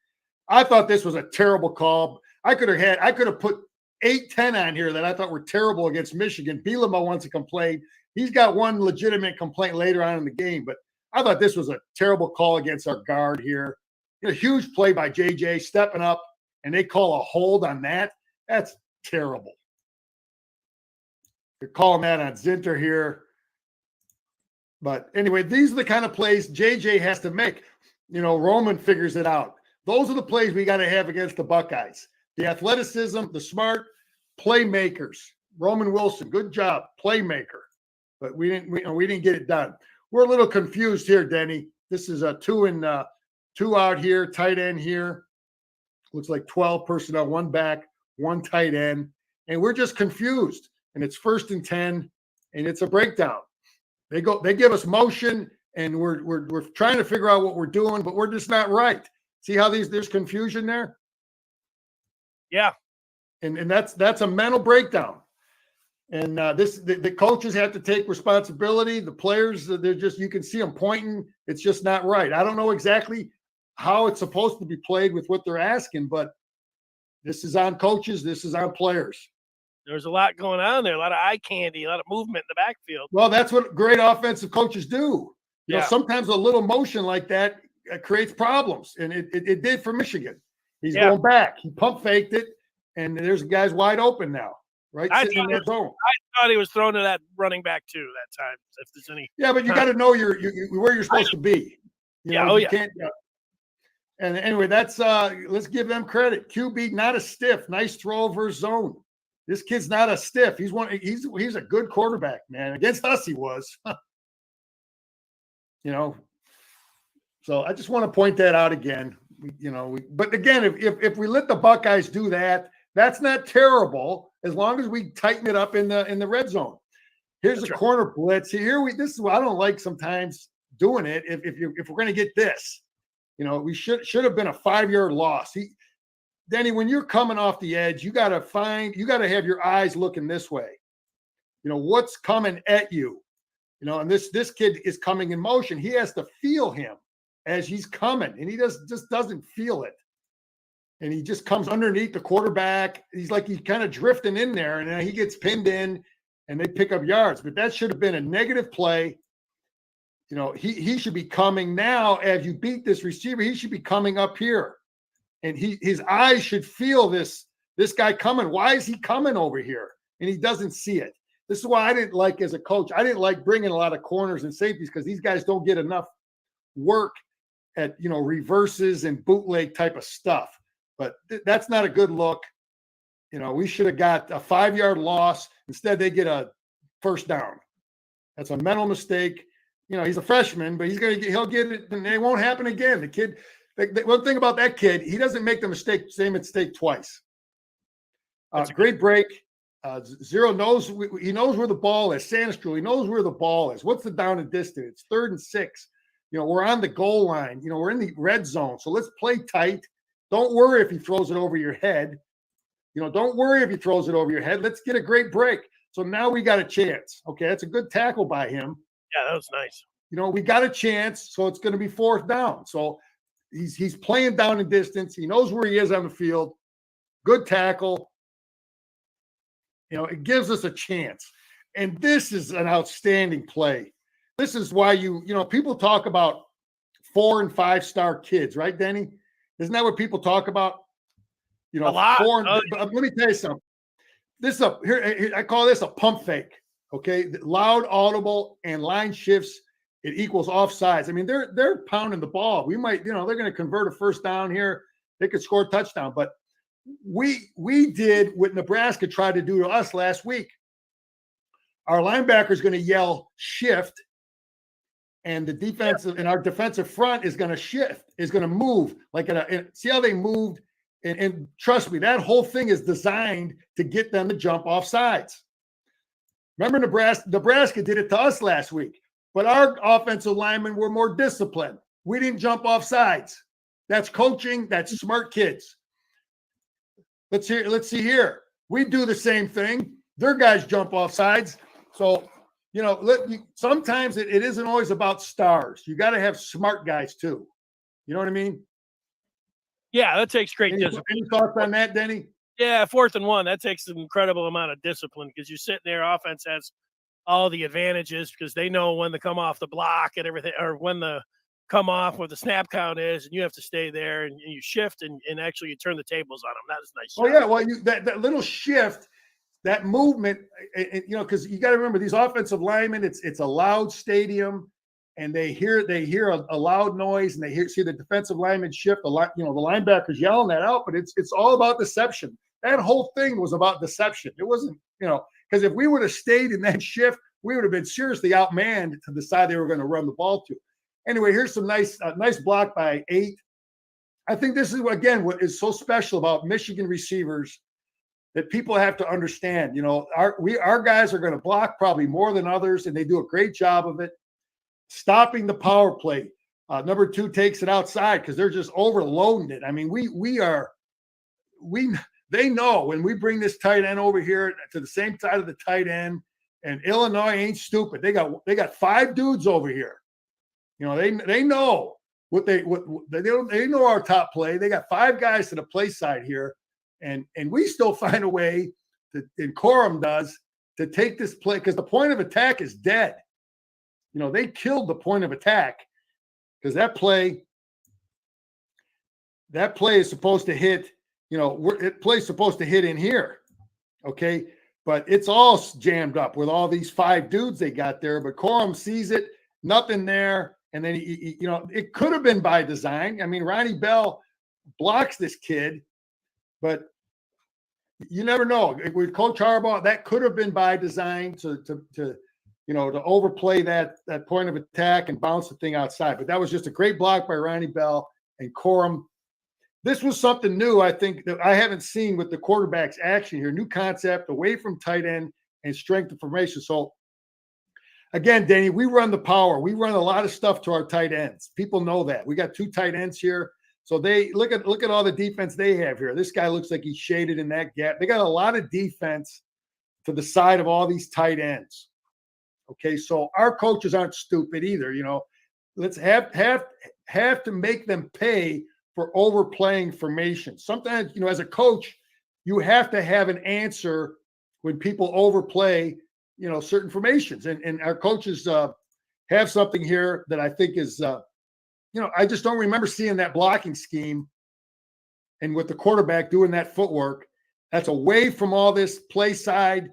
I thought this was a terrible call. I could have put 8-10 on here that I thought were terrible against Michigan. Bielema wants to complain. He's got one legitimate complaint later on in the game, but I thought this was a terrible call against our guard here. A huge play by JJ stepping up, and they call a hold on that. That's terrible. They're calling that on Zinter here. But anyway, these are the kind of plays JJ has to make. Roman figures it out. Those are the plays we got to have against the Buckeyes. The athleticism, the smart playmakers. Roman Wilson, good job, playmaker. But we didn't get it done. We're a little confused here, Denny. This is a 2 out here, tight end here. looks like 12 personnel, one back, one tight end, and we're just confused. And it's 1st and 10, and it's a breakdown. They give us motion, and we're trying to figure out what we're doing, but we're just not right. See how there's confusion there? Yeah. And that's a mental breakdown. And the coaches have to take responsibility. The players, they're just, you can see them pointing. It's just not right. I don't know exactly how it's supposed to be played with what they're asking, but this is on coaches. This is on players. There's a lot going on there, a lot of eye candy, a lot of movement in the backfield. Well, that's what great offensive coaches do. You know, sometimes a little motion like that creates problems, and it did for Michigan. He's going back. He pump faked it, and there's guys wide open now, right? Sitting in that zone. I thought he was thrown to that running back too that time. If there's any, but you got to know where you're supposed to be. You can't. And anyway, that's let's give them credit. QB, not a stiff. Nice throw versus zone. This kid's not a stiff. He's a good quarterback, man. Against us, he was. So I just want to point that out again. But again, if we let the Buckeyes do that, that's not terrible as long as we tighten it up in the red zone. Here's a corner blitz. This is what I don't like sometimes doing it. If we're going to get this, we should have been a 5-yard loss. Denny, when you're coming off the edge, you got to have your eyes looking this way. What's coming at you. And this kid is coming in motion. He has to feel him as he's coming, and he just doesn't feel it. And he just comes underneath the quarterback. He's kind of drifting in there, and then he gets pinned in, and they pick up yards. But that should have been a negative play. He should be coming now as you beat this receiver. He should be coming up here, and his eyes should feel this guy coming. Why is he coming over here? And he doesn't see it. This is why I didn't like, as a coach, I didn't like bringing a lot of corners and safeties, because these guys don't get enough work at, reverses and bootleg type of stuff. But that's not a good look. We should have got a 5-yard loss. Instead, they get a first down. That's a mental mistake. He's a freshman, but he'll get it, and it won't happen again. The kid, one thing about that kid, he doesn't make the same mistake twice. Great break. Zero knows he knows where the ball is. Sandstrom, he knows where the ball is. What's the down and distance? 3rd and 6. We're on the goal line. We're in the red zone. So let's play tight. Don't worry if he throws it over your head. Don't worry if he throws it over your head. Let's get a great break. So now we got a chance. Okay, that's a good tackle by him. Yeah, that was nice. We got a chance, so it's going to be 4th down. So he's playing down in distance. He knows where he is on the field. Good tackle. It gives us a chance. And this is an outstanding play. This is why people talk about 4- and 5-star kids, right, Denny? Isn't that what people talk about? A lot. Let me tell you something. Here, I call this a pump fake. Okay, loud, audible, and line shifts. It equals offsides. I mean, they're pounding the ball. We might, they're going to convert a first down here. They could score a touchdown, but we did what Nebraska tried to do to us last week. Our linebacker is going to yell shift, and the defensive and our defensive front is going to shift, is going to move. See how they moved, and trust me, that whole thing is designed to get them to jump off sides. Remember, Nebraska did it to us last week, but our offensive linemen were more disciplined. We didn't jump off sides. That's coaching. That's smart kids. Let's see here. We do the same thing. Their guys jump off sides. So, sometimes it isn't always about stars. You got to have smart guys too. You know what I mean? Yeah, that takes great discipline. Any thoughts on that, Denny? Yeah, 4th and 1. That takes an incredible amount of discipline, because you're sitting there. Offense has all the advantages because they know when to come off the block and everything, or when the come off where the snap count is, and you have to stay there and you shift and actually you turn the tables on them. That is nice. Oh, yeah. Well, that little shift, that movement, because you got to remember, these offensive linemen, it's a loud stadium, and they hear a loud noise, and see the defensive linemen shift a lot. The linebackers yelling that out, but it's all about deception. That whole thing was about deception. It wasn't, because if we would have stayed in that shift, we would have been seriously outmanned to the side they were going to run the ball to. Anyway, here's some nice block by 8. I think this is, again, what is so special about Michigan receivers that people have to understand. Our guys are going to block probably more than others, and they do a great job of it. Stopping the power play. Number 2 takes it outside because they're just overloading it. I mean, they know when we bring this tight end over here to the same side of the tight end, and Illinois ain't stupid. They got 5 dudes over here. They know they know our top play. They got 5 guys to the play side here, and we still find a way and Corum does, to take this play because the point of attack is dead. They killed the point of attack because that play is supposed to hit. Play's supposed to hit in here, okay? But it's all jammed up with all these 5 dudes they got there. But Corum sees it, nothing there, and then it could have been by design. I mean, Ronnie Bell blocks this kid, but you never know. With Coach Harbaugh, that could have been by design to overplay that point of attack and bounce the thing outside. But that was just a great block by Ronnie Bell and Corum. This was something new, I think, that I haven't seen with the quarterback's action here. New concept, away from tight end and strength of formation. So, again, Danny, we run the power. We run a lot of stuff to our tight ends. People know that. We got 2 tight ends here. So they look at all the defense they have here. This guy looks like he's shaded in that gap. They got a lot of defense to the side of all these tight ends. Okay, so our coaches aren't stupid either. Let's have to make them pay for overplaying formation. Sometimes, as a coach, you have to have an answer when people overplay, certain formations. And our coaches have something here that I think is, I just don't remember seeing that blocking scheme. And with the quarterback doing that footwork, that's away from all this play side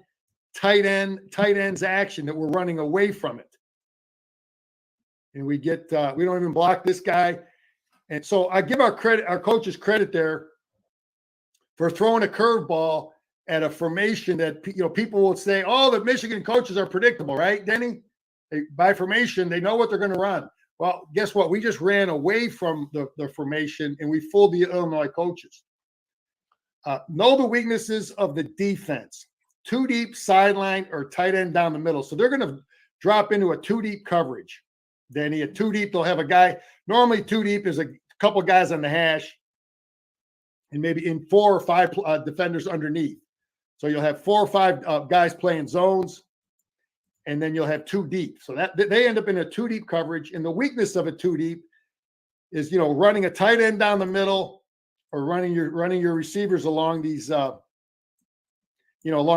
tight ends action that we're running away from it. And we don't even block this guy. And so I give our coaches credit there for throwing a curveball at a formation that, people will say, oh, the Michigan coaches are predictable, right, Denny? By formation, they know what they're going to run. Well, guess what? We just ran away from the formation and we fooled the Illinois coaches. Know the weaknesses of the defense. 2 deep sideline or tight end down the middle. So they're going to drop into a 2 deep coverage. Denny, a 2 deep, they'll have a guy. Normally 2 deep is a couple guys on the hash and maybe in 4 or 5 defenders underneath. So you'll have 4 or 5 guys playing zones, and then you'll have 2 deep. So that they end up in a 2 deep coverage. And the weakness of a 2 deep is, running a tight end down the middle or running your receivers along these, along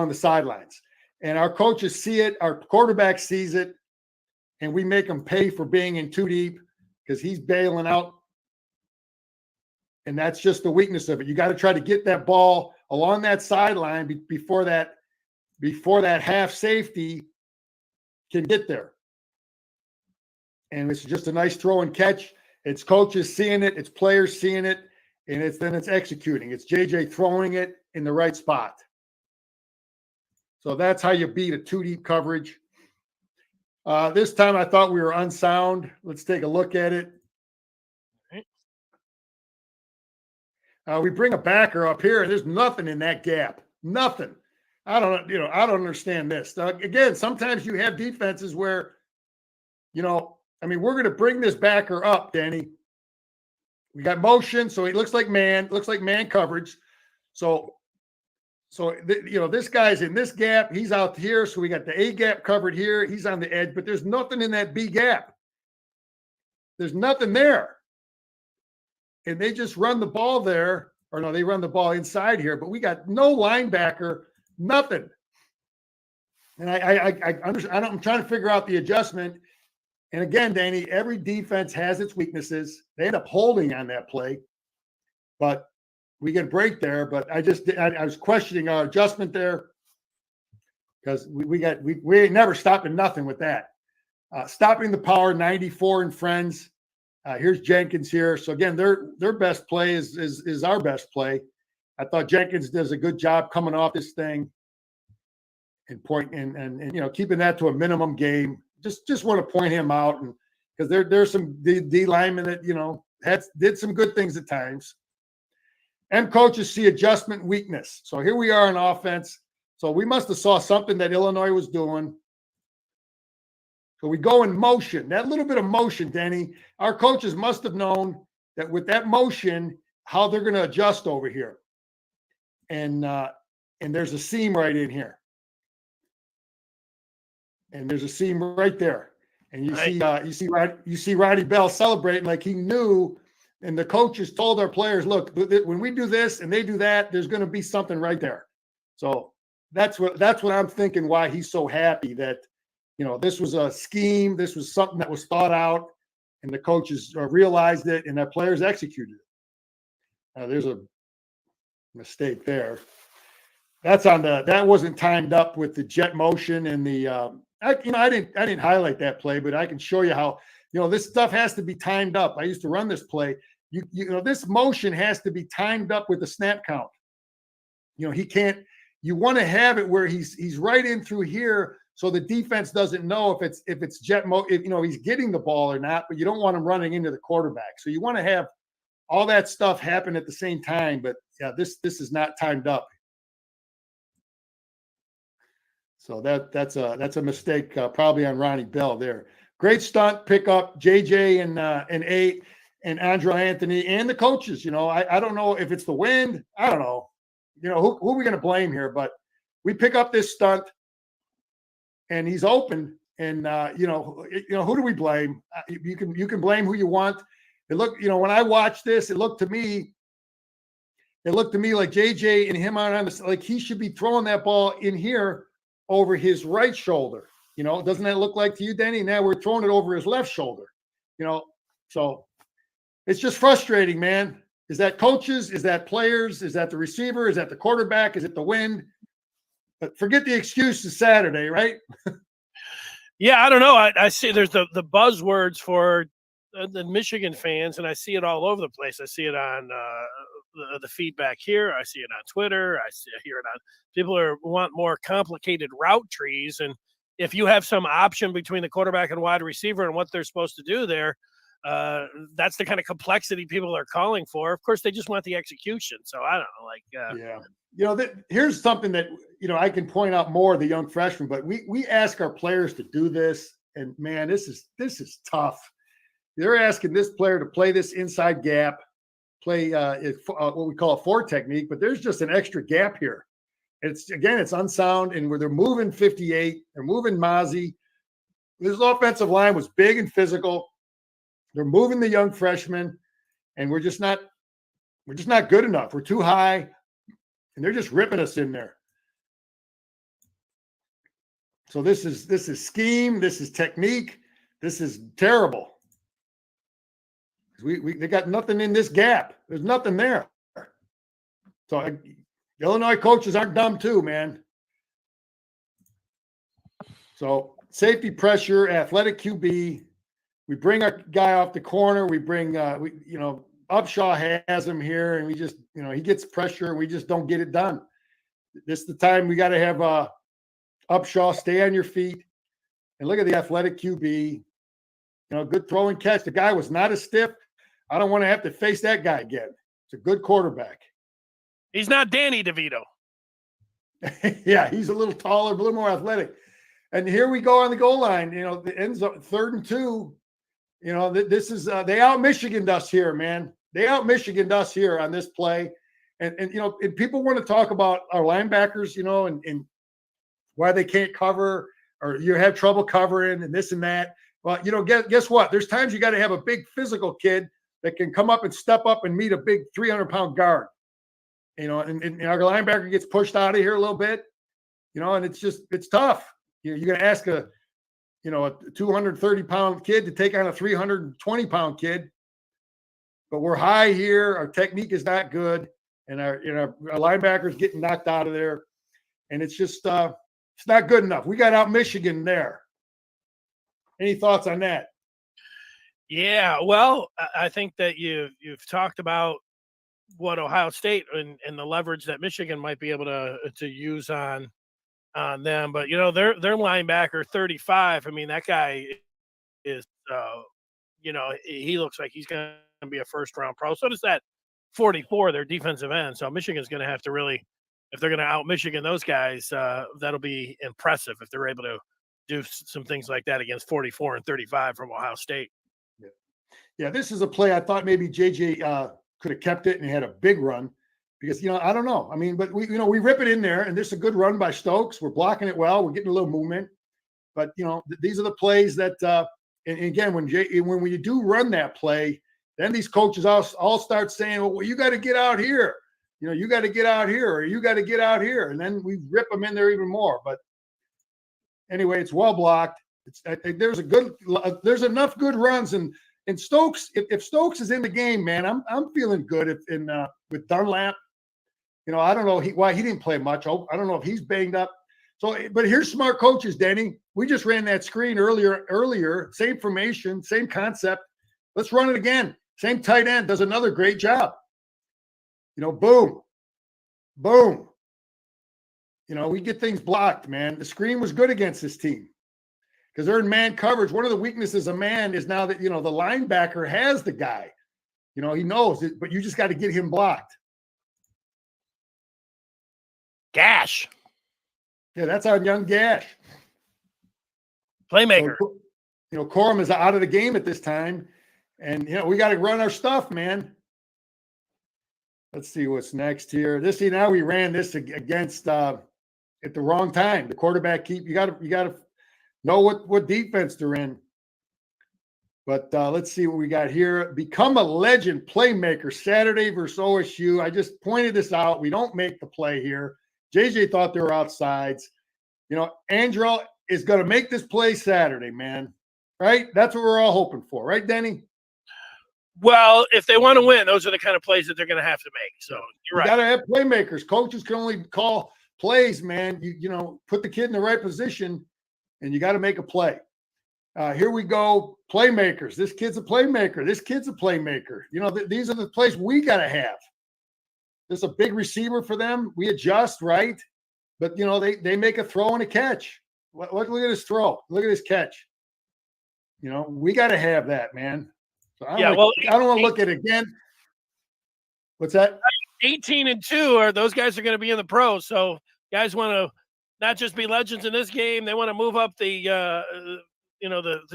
the sidelines. And our coaches see it, our quarterback sees it, and we make him pay for being in 2 deep because he's bailing out. And that's just the weakness of it. You got to try to get that ball along that sideline before that half safety can get there. And it's just a nice throw and catch. It's coaches seeing it, it's players seeing it, and it's executing. It's JJ throwing it in the right spot. So that's how you beat a 2 deep coverage. This time I thought we were unsound. Let's take a look at it. We bring a backer up here. There's nothing in that gap. Nothing. I don't understand this. Again, sometimes you have defenses where, we're going to bring this backer up, Danny. We got motion, so it looks like man coverage. So this guy's in this gap. He's out here. So we got the A gap covered here. He's on the edge, but there's nothing in that B gap. There's nothing there. And they just run the ball there. Or no, they run the ball inside here, but we got no linebacker, nothing. And I'm trying to figure out the adjustment. And again, Danny, every defense has its weaknesses. They end up holding on that play, but we get a break there. But I was questioning our adjustment there because we ain't never stopping nothing with that. Stopping the power, 94 and friends. Here's Jenkins here. So again, their best play is our best play. I thought Jenkins does a good job coming off this thing and keeping that to a minimum game. Just want to point him out, and because there's some D linemen that did some good things at times. M coaches see adjustment weakness. So here we are on offense. So we must have saw something that Illinois was doing. So we go in motion. That little bit of motion, Denny, our coaches must have known that with that motion, how they're going to adjust over here. And there's a seam right in here. And there's a seam right there. And you see Roddy Bell celebrating like he knew. And the coaches told our players, look, when we do this and they do that, there's going to be something right there. So that's what I'm thinking, why he's so happy that, this was a scheme. This was something that was thought out, and the coaches realized it, and our players executed it. There's a mistake there. That wasn't timed up with the jet motion and the. I didn't highlight that play, but I can show you how this stuff has to be timed up. I used to run this play. This motion has to be timed up with the snap count. He can't. You want to have it where he's right in through here. So the defense doesn't know if it's jet mode, he's getting the ball or not, but you don't want him running into the quarterback. So you want to have all that stuff happen at the same time. But yeah, this is not timed up. So that's a mistake probably on Ronnie Bell there. Great stunt pickup, JJ and 8 and Andrew Anthony and the coaches. I don't know if it's the wind. I don't know. Who are we going to blame here? But we pick up this stunt. And he's open, and who do we blame? You can blame who you want. It looked, when I watched this, it looked to me like JJ and him on the, like he should be throwing that ball in here over his right shoulder. Doesn't that look like to you, Denny? Now we're throwing it over his left shoulder. So it's just frustrating, man. Is that coaches? Is that players? Is that the receiver? Is that the quarterback? Is it the wind? But forget the excuses Saturday, right? Yeah, I don't know. I see there's the buzzwords for the Michigan fans, and I see it all over the place. I see it on the feedback here. I see it on Twitter. I hear it on people want more complicated route trees. And if you have some option between the quarterback and wide receiver and what they're supposed to do there, that's the kind of complexity people are calling for. Of course, they just want the execution. So I don't know, yeah. Here's something that, I can point out more of the young freshmen, but we ask our players to do this, and man, this is tough. They're asking this player to play this inside gap, play what we call a 4 technique, but there's just an extra gap here. It's unsound, and where they're moving 58, they're moving Mozzie. This offensive line was big and physical. They're moving the young freshmen, and we're just not good enough. We're too high, and they're just ripping us in there. So this is scheme. This is technique. This is terrible. They got nothing in this gap. There's nothing there. So Illinois coaches aren't dumb too, man. So safety pressure, athletic QB. We bring our guy off the corner. We bring, Upshaw has him here, and we just, he gets pressure, and we just don't get it done. This is the time we got to have Upshaw stay on your feet. And look at the athletic QB. Good throw and catch. The guy was not as stiff. I don't want to have to face that guy again. It's a good quarterback. He's not Danny DeVito. Yeah, he's a little taller, a little more athletic. And here we go on the goal line. The ends up 3rd and 2. This is they out Michiganed us here, man. They out Michiganed us here on this play. And people want to talk about our linebackers, and why they can't cover, or you have trouble covering and this and that. Well, guess what? There's times you got to have a big physical kid that can come up and step up and meet a big 300-pound guard. And our linebacker gets pushed out of here a little bit, and it's tough. You're going to ask a 230-pound kid to take on a 320-pound kid. But we're high here. Our technique is not good, and our linebackers getting knocked out of there. And it's just it's not good enough. We got out Michigan there. Any thoughts on that? Yeah, well, I think that you've talked about what Ohio State and the leverage that Michigan might be able to use on them. But their linebacker 35. I mean, that guy is he looks like he's going to be a first-round pro. So does that 44, their defensive end. So Michigan's going to have to really, if they're going to out-Michigan those guys, that'll be impressive if they're able to do some things like that against 44 and 35 from Ohio State. Yeah, this is a play I thought maybe JJ could have kept it and had a big run because, I don't know. I mean, but we rip it in there and there's a good run by Stokes. We're blocking it well. We're getting a little movement. But, these are the plays that, and again, when you do run that play, then these coaches all start saying, well, you got to get out here. You got to get out here or you got to get out here. And then we rip them in there even more. But anyway, it's well blocked. There's enough good runs. And Stokes, if Stokes is in the game, man, I'm feeling good with Dunlap. I don't know why he didn't play much. I don't know if he's banged up. So, but here's smart coaches, Denny. We just ran that screen earlier, same formation, same concept. Let's run it again. Same tight end does another great job. Boom. Boom. We get things blocked, man. The screen was good against this team because they're in man coverage. One of the weaknesses of man is now that, the linebacker has the guy. He knows it, but you just got to get him blocked. Gash. Yeah, that's our young Gash. Playmaker. So, Corum is out of the game at this time. And, we got to run our stuff, man. Let's see what's next here. Now we ran this against at the wrong time. The quarterback you got to know what defense they're in. But let's see what we got here. Become a legend playmaker Saturday versus OSU. I just pointed this out. We don't make the play here. JJ thought they were outsides. Andrew is going to make this play Saturday, man. Right? That's what we're all hoping for. Right, Denny? Well, if they want to win, those are the kind of plays that they're going to have to make. So you're right. You got to have playmakers. Coaches can only call plays, man. You put the kid in the right position, and you got to make a play. Here we go. Playmakers. This kid's a playmaker. This kid's a playmaker. These are the plays we got to have. There's a big receiver for them. We adjust, right? But, they make a throw and a catch. Look at this throw. Look at this catch. We got to have that, man. So I don't want to look at it again. What's that? 18-2 those guys are going to be in the pros. So guys want to not just be legends in this game. They want to move up the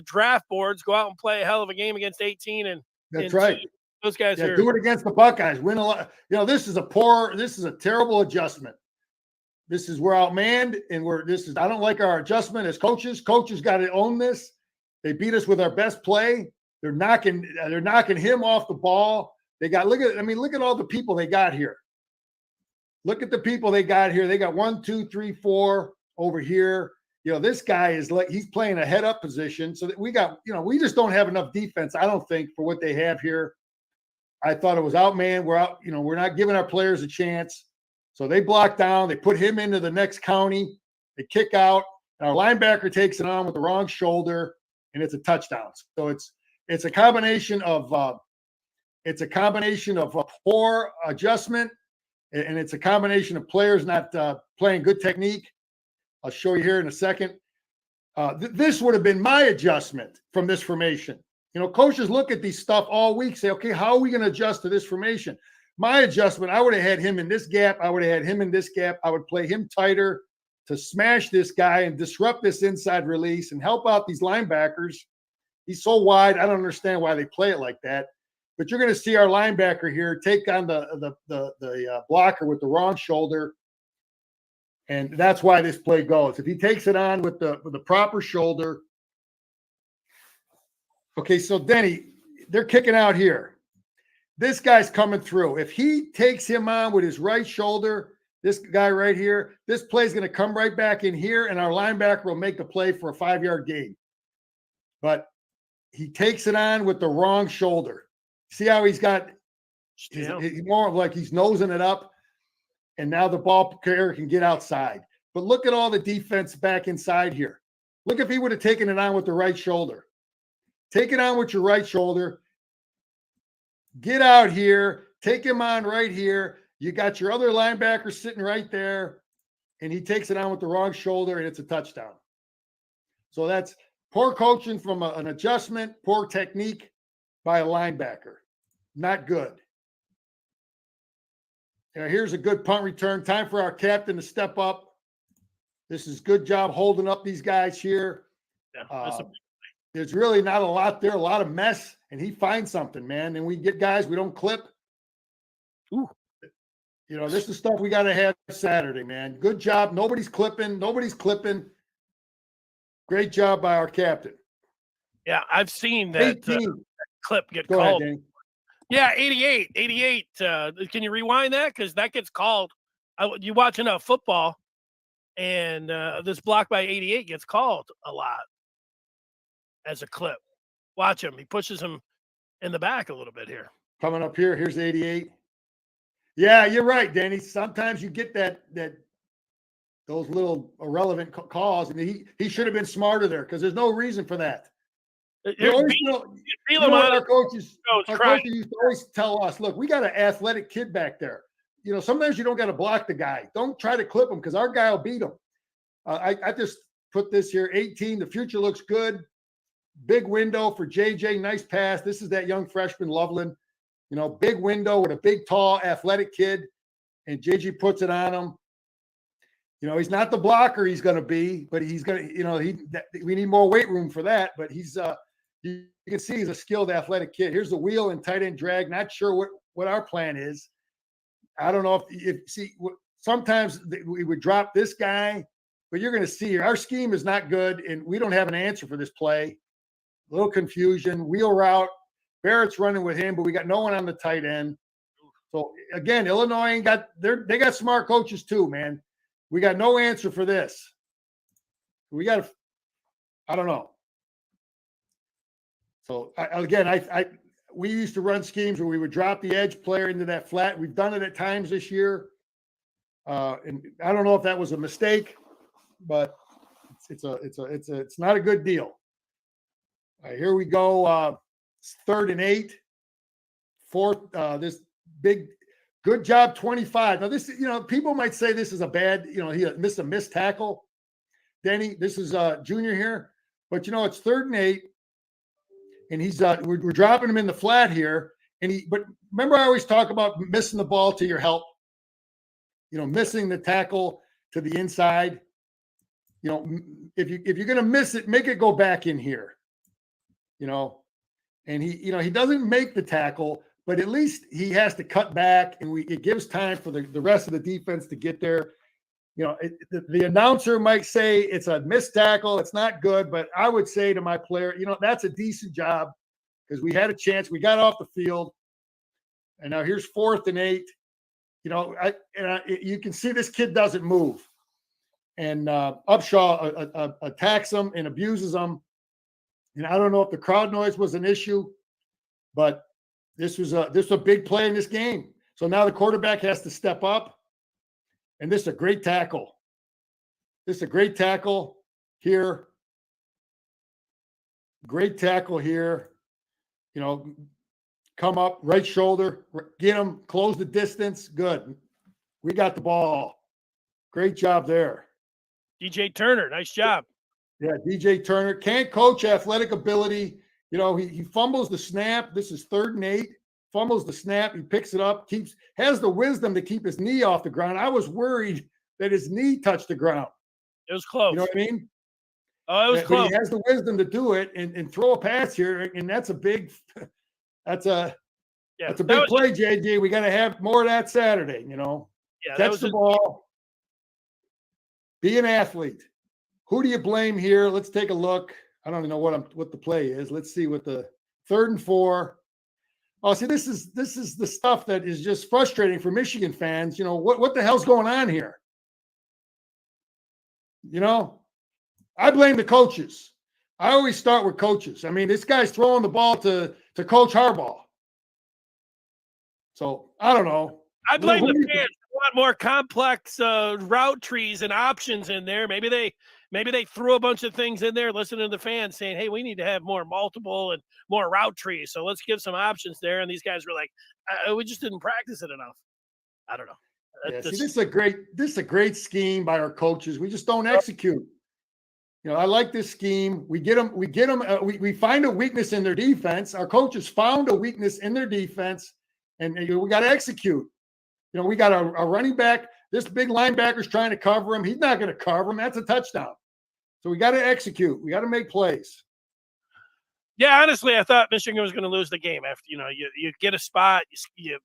draft boards, go out and play a hell of a game against 18. And that's right. Those guys do it against the Buckeyes. Win a lot. This is a terrible adjustment. This is we're outmanned, and I don't like our adjustment as coaches. Coaches got to own this. They beat us with our best play. They're knocking him off the ball. Look at all the people they got here. Look at the people they got here. They got 1, 2, 3, 4 over here. This guy is he's playing a head up position. So that we we just don't have enough defense, I don't think, for what they have here. I thought it was outmanned. We're out, we're not giving our players a chance. So they block down, they put him into the next county, they kick out, and our linebacker takes it on with the wrong shoulder, and it's a touchdown. So it's a combination of poor adjustment, and it's a combination of players not playing good technique. I'll show you here in a second. This would have been my adjustment from this formation. Coaches look at these stuff all week, say, okay, how are we going to adjust to this formation? My adjustment, I would have had him in this gap. I would have had him in this gap. I would play him tighter to smash this guy and disrupt this inside release and help out these linebackers. He's so wide. I don't understand why they play it like that. But you're going to see our linebacker here take on the blocker with the wrong shoulder. And that's why this play goes. If he takes it on with the proper shoulder. Okay, so Denny, they're kicking out here. This guy's coming through. If he takes him on with his right shoulder, this guy right here, this play is going to come right back in here, and our linebacker will make the play for a 5-yard gain. But he takes it on with the wrong shoulder. See how he's more of like he's nosing it up, and now the ball carrier can get outside. But look at all the defense back inside here. Look if he would have taken it on with the right shoulder. Take it on with your right shoulder. Get out here. Take him on right here. You got your other linebacker sitting right there, and he takes it on with the wrong shoulder, and it's a touchdown. So that's poor coaching from an adjustment, poor technique. by a linebacker. Not good. Here's a good punt return. Time for our captain to step up. This is good job holding up these guys here. Yeah, there's really not a lot there, a lot of mess, and he finds something, man. And we get guys, we don't clip. Ooh. You know, this is stuff we got to have Saturday, man. Good job. Nobody's clipping. Great job by our captain. Yeah, I've seen that clip get Go called. ahead, Danny. Yeah, 88. Can you rewind that? Because that gets called. You watch enough football, and this block by 88 gets called a lot as a clip. Watch him. He pushes him in the back a little bit here. Coming up here. Here's 88. Yeah, you're right, Danny. Sometimes you get those little irrelevant calls, and he should have been smarter there because there's no reason for that. Our coaches used to always tell us, look, we got an athletic kid back there. You know, sometimes you don't got to block the guy. Don't try to clip him because our guy will beat him. I just put this here, 18. The future looks good. Big window for JJ. Nice pass. This is that young freshman, Loveland. You know, big window with a big, tall, athletic kid. And JJ puts it on him. You know, he's not the blocker he's going to be, but he's going to, you know, we need more weight room for that. But he's, you can see he's a skilled athletic kid. Here's the wheel and tight end drag. Not sure what our plan is. I don't know sometimes we would drop this guy, but you're going to see here, our scheme is not good, and we don't have an answer for this play. A little confusion, wheel route. Barrett's running with him, but we got no one on the tight end. So again, Illinois they got smart coaches too, man. We got no answer for this. I don't know. So we used to run schemes where we would drop the edge player into that flat. We've done it at times this year. And I don't know if that was a mistake, but it's not a good deal. All right, here we go. 3rd and 8. Fourth, this big, good job, 25. Now this, you know, people might say this is a bad, you know, he missed a missed tackle. Denny, this is junior here, but you know, it's 3rd and 8. And he's we're dropping him in the flat here. But remember, I always talk about missing the ball to your help. You know, missing the tackle to the inside. You know, if you're going to miss it, make it go back in here. You know, and he doesn't make the tackle, but at least he has to cut back, and it gives time for the rest of the defense to get there. You know, the announcer might say it's a missed tackle. It's not good, but I would say to my player, you know, that's a decent job because we had a chance. We got off the field, and now here's 4th and 8. You know, you can see this kid doesn't move, and Upshaw attacks him and abuses him. And I don't know if the crowd noise was an issue, but this was a big play in this game. So now the quarterback has to step up. And this is a great tackle. Here. Great tackle here. You know, come up, right shoulder, get him, close the distance. Good. We got the ball. Great job there. DJ Turner, nice job. Yeah, DJ Turner. Can't coach athletic ability. You know, he fumbles the snap. This is 3rd and 8. Fumbles the snap, he picks it up, has the wisdom to keep his knee off the ground. I was worried that his knee touched the ground. It was close. You know what I mean? Oh, it was close. He has the wisdom to do it and throw a pass here, and that's a big play, JJ. We got to have more of that Saturday, you know. Yeah, catch the ball. Be an athlete. Who do you blame here? Let's take a look. I don't even know what the play is. Let's see what the 3rd and 4. Oh, see, this is the stuff that is just frustrating for Michigan fans. You know, what the hell's going on here? You know, I blame the coaches. I always start with coaches. I mean, this guy's throwing the ball to Coach Harbaugh. So I don't know. I blame the fans. They want more complex route trees and options in there. Maybe they threw a bunch of things in there, listening to the fans saying, hey, we need to have more multiple and more route trees. So let's give some options there. And these guys were like, we just didn't practice it enough. I don't know. Yeah, this is a great scheme by our coaches. We just don't execute. I like this scheme. We find a weakness in their defense. Our coaches found a weakness in their defense, and we got to execute. We got a running back. This big linebacker's trying to cover him. He's not going to cover him. That's a touchdown. So we got to execute. We got to make plays. Yeah, honestly, I thought Michigan was going to lose the game after, you get a spot, you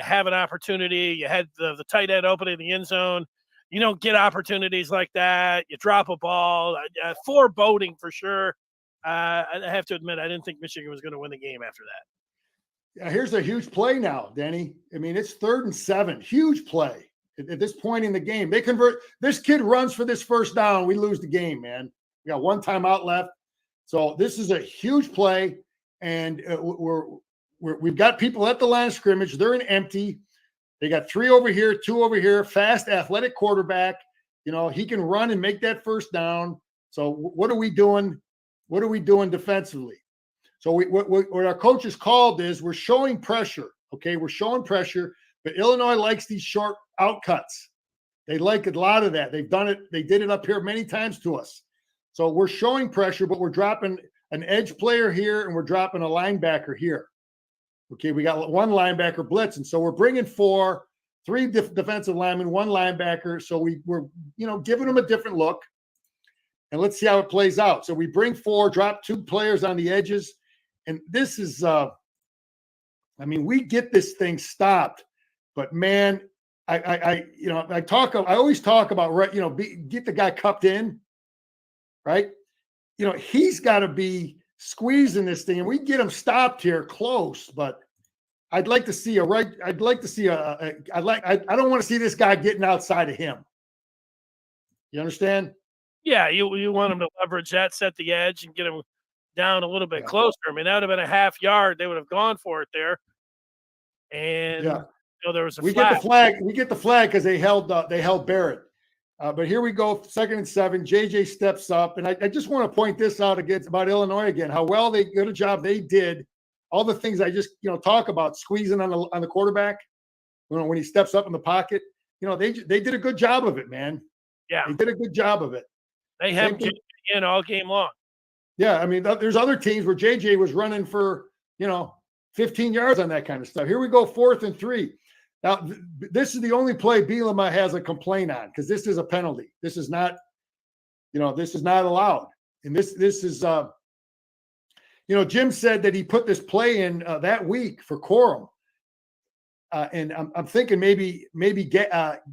have an opportunity, you had the tight end open in the end zone. You don't get opportunities like that. You drop a ball. Foreboding for sure. I have to admit, I didn't think Michigan was going to win the game after that. Yeah, here's a huge play now, Denny. I mean, it's 3rd and 7. Huge play at this point in the game. They convert. This kid runs for this first down. We lose the game, man. We got one timeout left. So this is a huge play, and we've got people at the line of scrimmage. They're in empty. They got 3 over here, 2 over here. Fast, athletic quarterback. He can run and make that first down. So what are we doing? What are we doing defensively? So what our coaches called is we're showing pressure. Okay, we're showing pressure, but Illinois likes these short outcuts. They like a lot of that. They've done it. They did it up here many times to us. So we're showing pressure, but we're dropping an edge player here and we're dropping a linebacker here. Okay, we got one linebacker blitzing. So we're bringing 3 defensive linemen, 1 linebacker. So we're giving them a different look. And let's see how it plays out. So we bring 4, drop 2 players on the edges. And this is, we get this thing stopped. But man, I always talk about, get the guy cupped in. Right? He's got to be squeezing this thing, and we get him stopped here close. But I'd like to see I don't want to see this guy getting outside of him. You understand? Yeah, you want him to leverage that, set the edge, and get him down a little bit closer. I mean, that would have been a half yard. They would have gone for it there. And there was a flag. We get the flag because they held Barrett. But here we go, 2nd and 7. JJ steps up, and I just want to point this out about Illinois again. How well they did a job they did. All the things I just talk about, squeezing on the quarterback. When he steps up in the pocket, they did a good job of it, man. Yeah, they did a good job of it. They have JJ in all game long. Yeah, I mean, there's other teams where JJ was running for 15 yards on that kind of stuff. Here we go, 4th and 3. Now, this is the only play Bielema has a complaint on because this is a penalty. This is not, this is not allowed. And this is, Jim said that he put this play in that week for Corum. And I'm thinking maybe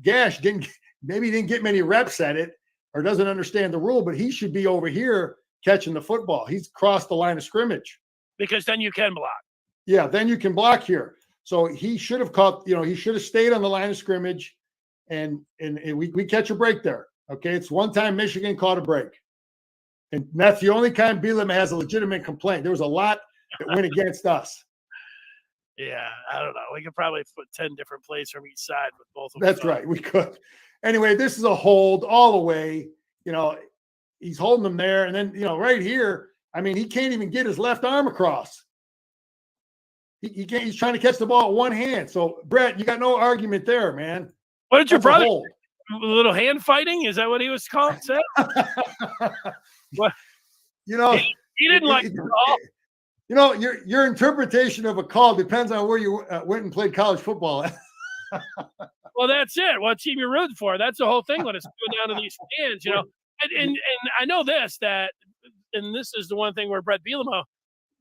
Gash didn't get many reps at it or doesn't understand the rule, but he should be over here catching the football. He's crossed the line of scrimmage. Because then you can block. Yeah, then you can block here. So he should have caught, he should have stayed on the line of scrimmage, and we catch a break there. Okay, it's one time Michigan caught a break. And that's the only time Bielema has a legitimate complaint. There was a lot that went against us. Yeah, I don't know. We could probably put 10 different plays from each side with both of them. That's right. We could. Anyway, this is a hold all the way. He's holding them there. And then, right here, he can't even get his left arm across. He can't. He's trying to catch the ball with one hand. So, Brett, you got no argument there, man. What did your brother? A little hand fighting? Is that what he was called? What? He didn't like the call. Your interpretation of a call depends on where you went and played college football. Well, that's it. What team you're rooting for? That's the whole thing when it's going down to these stands, And I know this, and this is the one thing where Brett Bielema,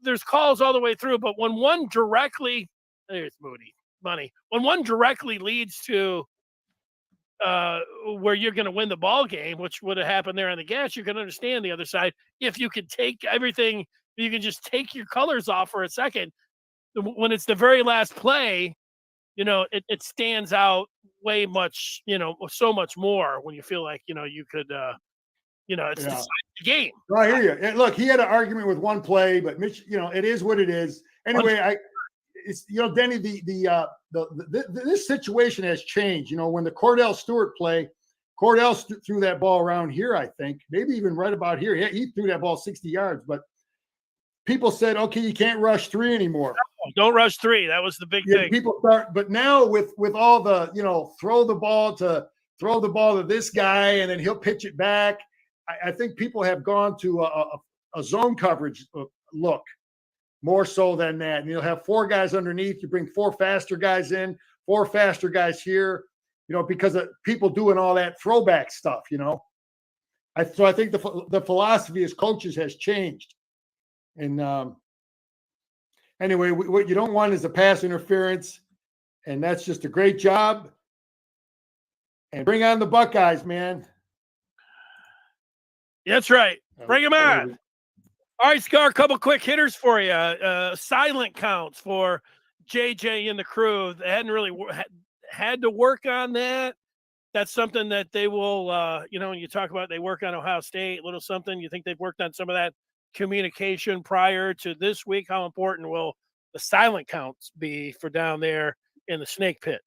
there's calls all the way through, but when one directly, there's money. When one directly leads to where you're going to win the ball game, which would have happened there on the gas, you can understand the other side. If you could take everything, you can just take your colors off for a second. When it's the very last play, it stands out way much, so much more when you feel like, you could, it's the game. Oh, I hear you. And look, he had an argument with one play, but Mitch, it is what it is. Anyway, Denny, this situation has changed. When the Cordell Stewart play, Cordell threw that ball around here, I think, maybe even right about here. Yeah, he threw that ball 60 yards, but people said, okay, you can't rush 3 anymore. No, don't rush 3. That was the big thing. People start, but now with all the, throw the ball to this guy, and then he'll pitch it back. I think people have gone to a zone coverage look more so than that. And you'll have 4 guys underneath. You bring 4 faster guys in, 4 faster guys here, because of people doing all that throwback stuff, So I think the philosophy as coaches has changed. And anyway, what you don't want is a pass interference. And that's just a great job. And bring on the Buckeyes, man. That's right. Bring them on. All right, Scar, a couple quick hitters for you. Silent counts for JJ and the crew. They hadn't really had to work on that. That's something that they will, when you talk about they work on Ohio State, little something. You think they've worked on some of that communication prior to this week? How important will the silent counts be for down there in the snake pit?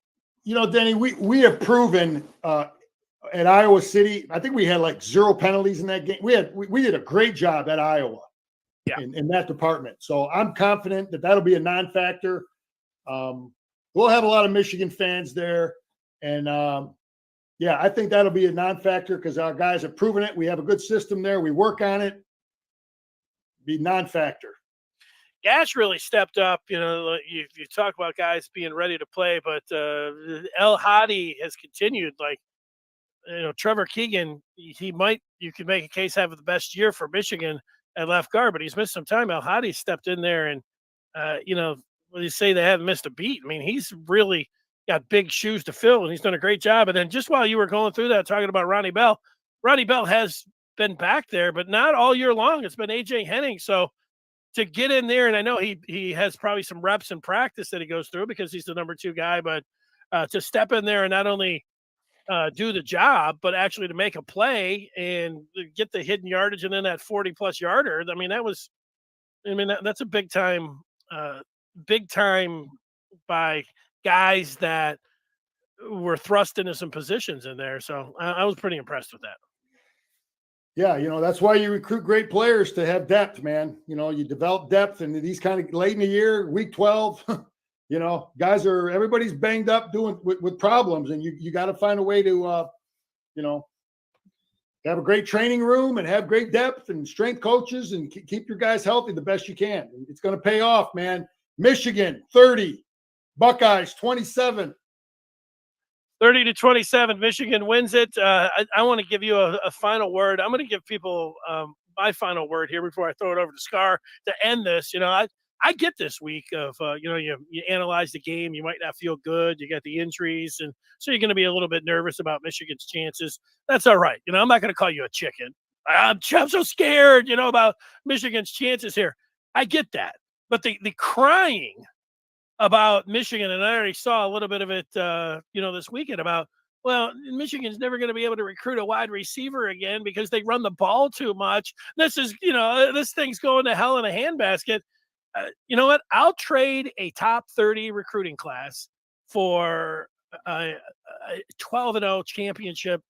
Denny, we have proven at Iowa City, I think we had like 0 penalties in that game. We did a great job at Iowa in that department. So I'm confident that that'll be a non-factor. We'll have a lot of Michigan fans there. And I think that'll be a non-factor because our guys have proven it. We have a good system there. We work on it. Be non-factor. Gash really stepped up. You talk about guys being ready to play, but El Hadi has continued. Trevor Keegan, you could make a case have the best year for Michigan at left guard, but he's missed some time. El Hadi stepped in there, and when you say they haven't missed a beat, I mean, he's really got big shoes to fill, and he's done a great job. And then just while you were going through that, talking about Ronnie Bell has been back there, but not all year long. It's been AJ Henning. So to get in there, and I know he has probably some reps in practice that he goes through because he's the number 2 guy, but to step in there and not only do the job, but actually to make a play and get the hidden yardage and then that 40-plus yarder. I mean, that's a big time by guys that were thrust into some positions in there. So I was pretty impressed with that. Yeah, that's why you recruit great players, to have depth, man. You develop depth, and these kind of late in the year, week 12, everybody's banged up doing with problems, and you got to find a way to, have a great training room and have great depth and strength coaches and keep your guys healthy the best you can. It's going to pay off, man. Michigan 30, Buckeyes 27. 30-27, Michigan wins it. I want to give you a final word. I'm going to give people my final word here before I throw it over to Scar to end this. I get this week of, you analyze the game. You might not feel good. You got the injuries. And so you're going to be a little bit nervous about Michigan's chances. That's all right. I'm not going to call you a chicken. I'm so scared, about Michigan's chances here. I get that. But the crying about Michigan, and I already saw a little bit of it, this weekend about, well, Michigan's never going to be able to recruit a wide receiver again because they run the ball too much. This is, this thing's going to hell in a handbasket. You know what? I'll trade a top 30 recruiting class for a 12-0 championship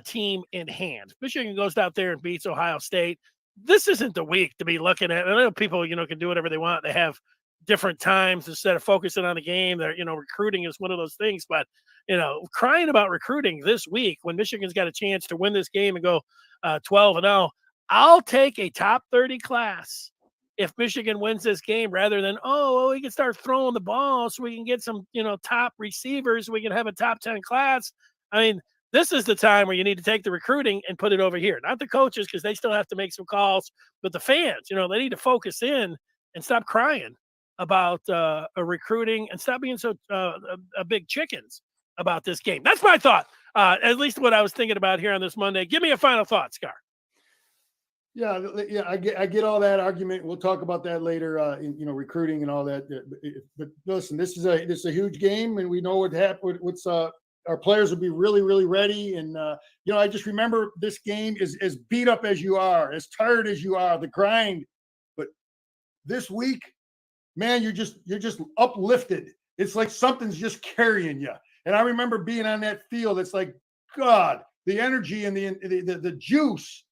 team in hand. Michigan goes out there and beats Ohio State. This isn't the week to be looking at. I know people, can do whatever they want. They have different times instead of focusing on the game. They're, recruiting is one of those things. But, crying about recruiting this week when Michigan's got a chance to win this game and go 12-0, I'll take a top 30 class if Michigan wins this game rather than, we can start throwing the ball so we can get some, top receivers. We can have a top 10 class. I mean, this is the time where you need to take the recruiting and put it over here. Not the coaches, because they still have to make some calls, but the fans, they need to focus in and stop crying about a recruiting and stop being so a big chickens about this game. That's my thought. At least what I was thinking about here on this Monday. Give me a final thought, Scar. Yeah, I get all that argument. We'll talk about that later. Recruiting and all that. But listen, this is a huge game, and we know what happened. Our players will be really, really ready. And I just remember this game is as beat up as you are, as tired as you are, the grind. But this week, man, you're just uplifted. It's like something's just carrying you. And I remember being on that field. It's like, God, the energy and the juice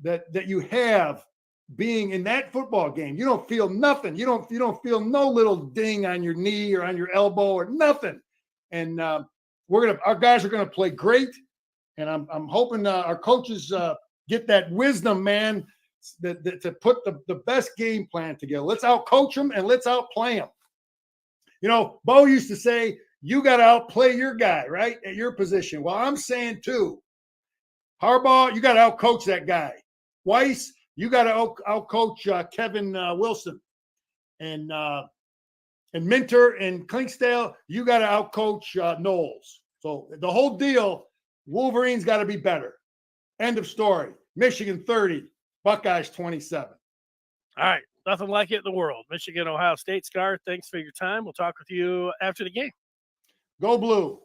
that you have being in that football game. You don't feel nothing. You don't feel no little ding on your knee or on your elbow or nothing. And our guys are gonna play great. And I'm hoping our coaches get that wisdom, man, to put the best game plan together. Let's out-coach them and let's outplay them. You know, Bo used to say, you got to outplay your guy, right, at your position. Well, I'm saying too, Harbaugh, you got to outcoach that guy. Weiss, you got to outcoach Kevin Wilson. And Minter and Klinkstale, you got to outcoach Knowles. So the whole deal, Wolverines got to be better. End of story. Michigan 30, Buckeyes 27. All right. Nothing like it in the world. Michigan, Ohio State. Scar, thanks for your time. We'll talk with you after the game. Go Blue.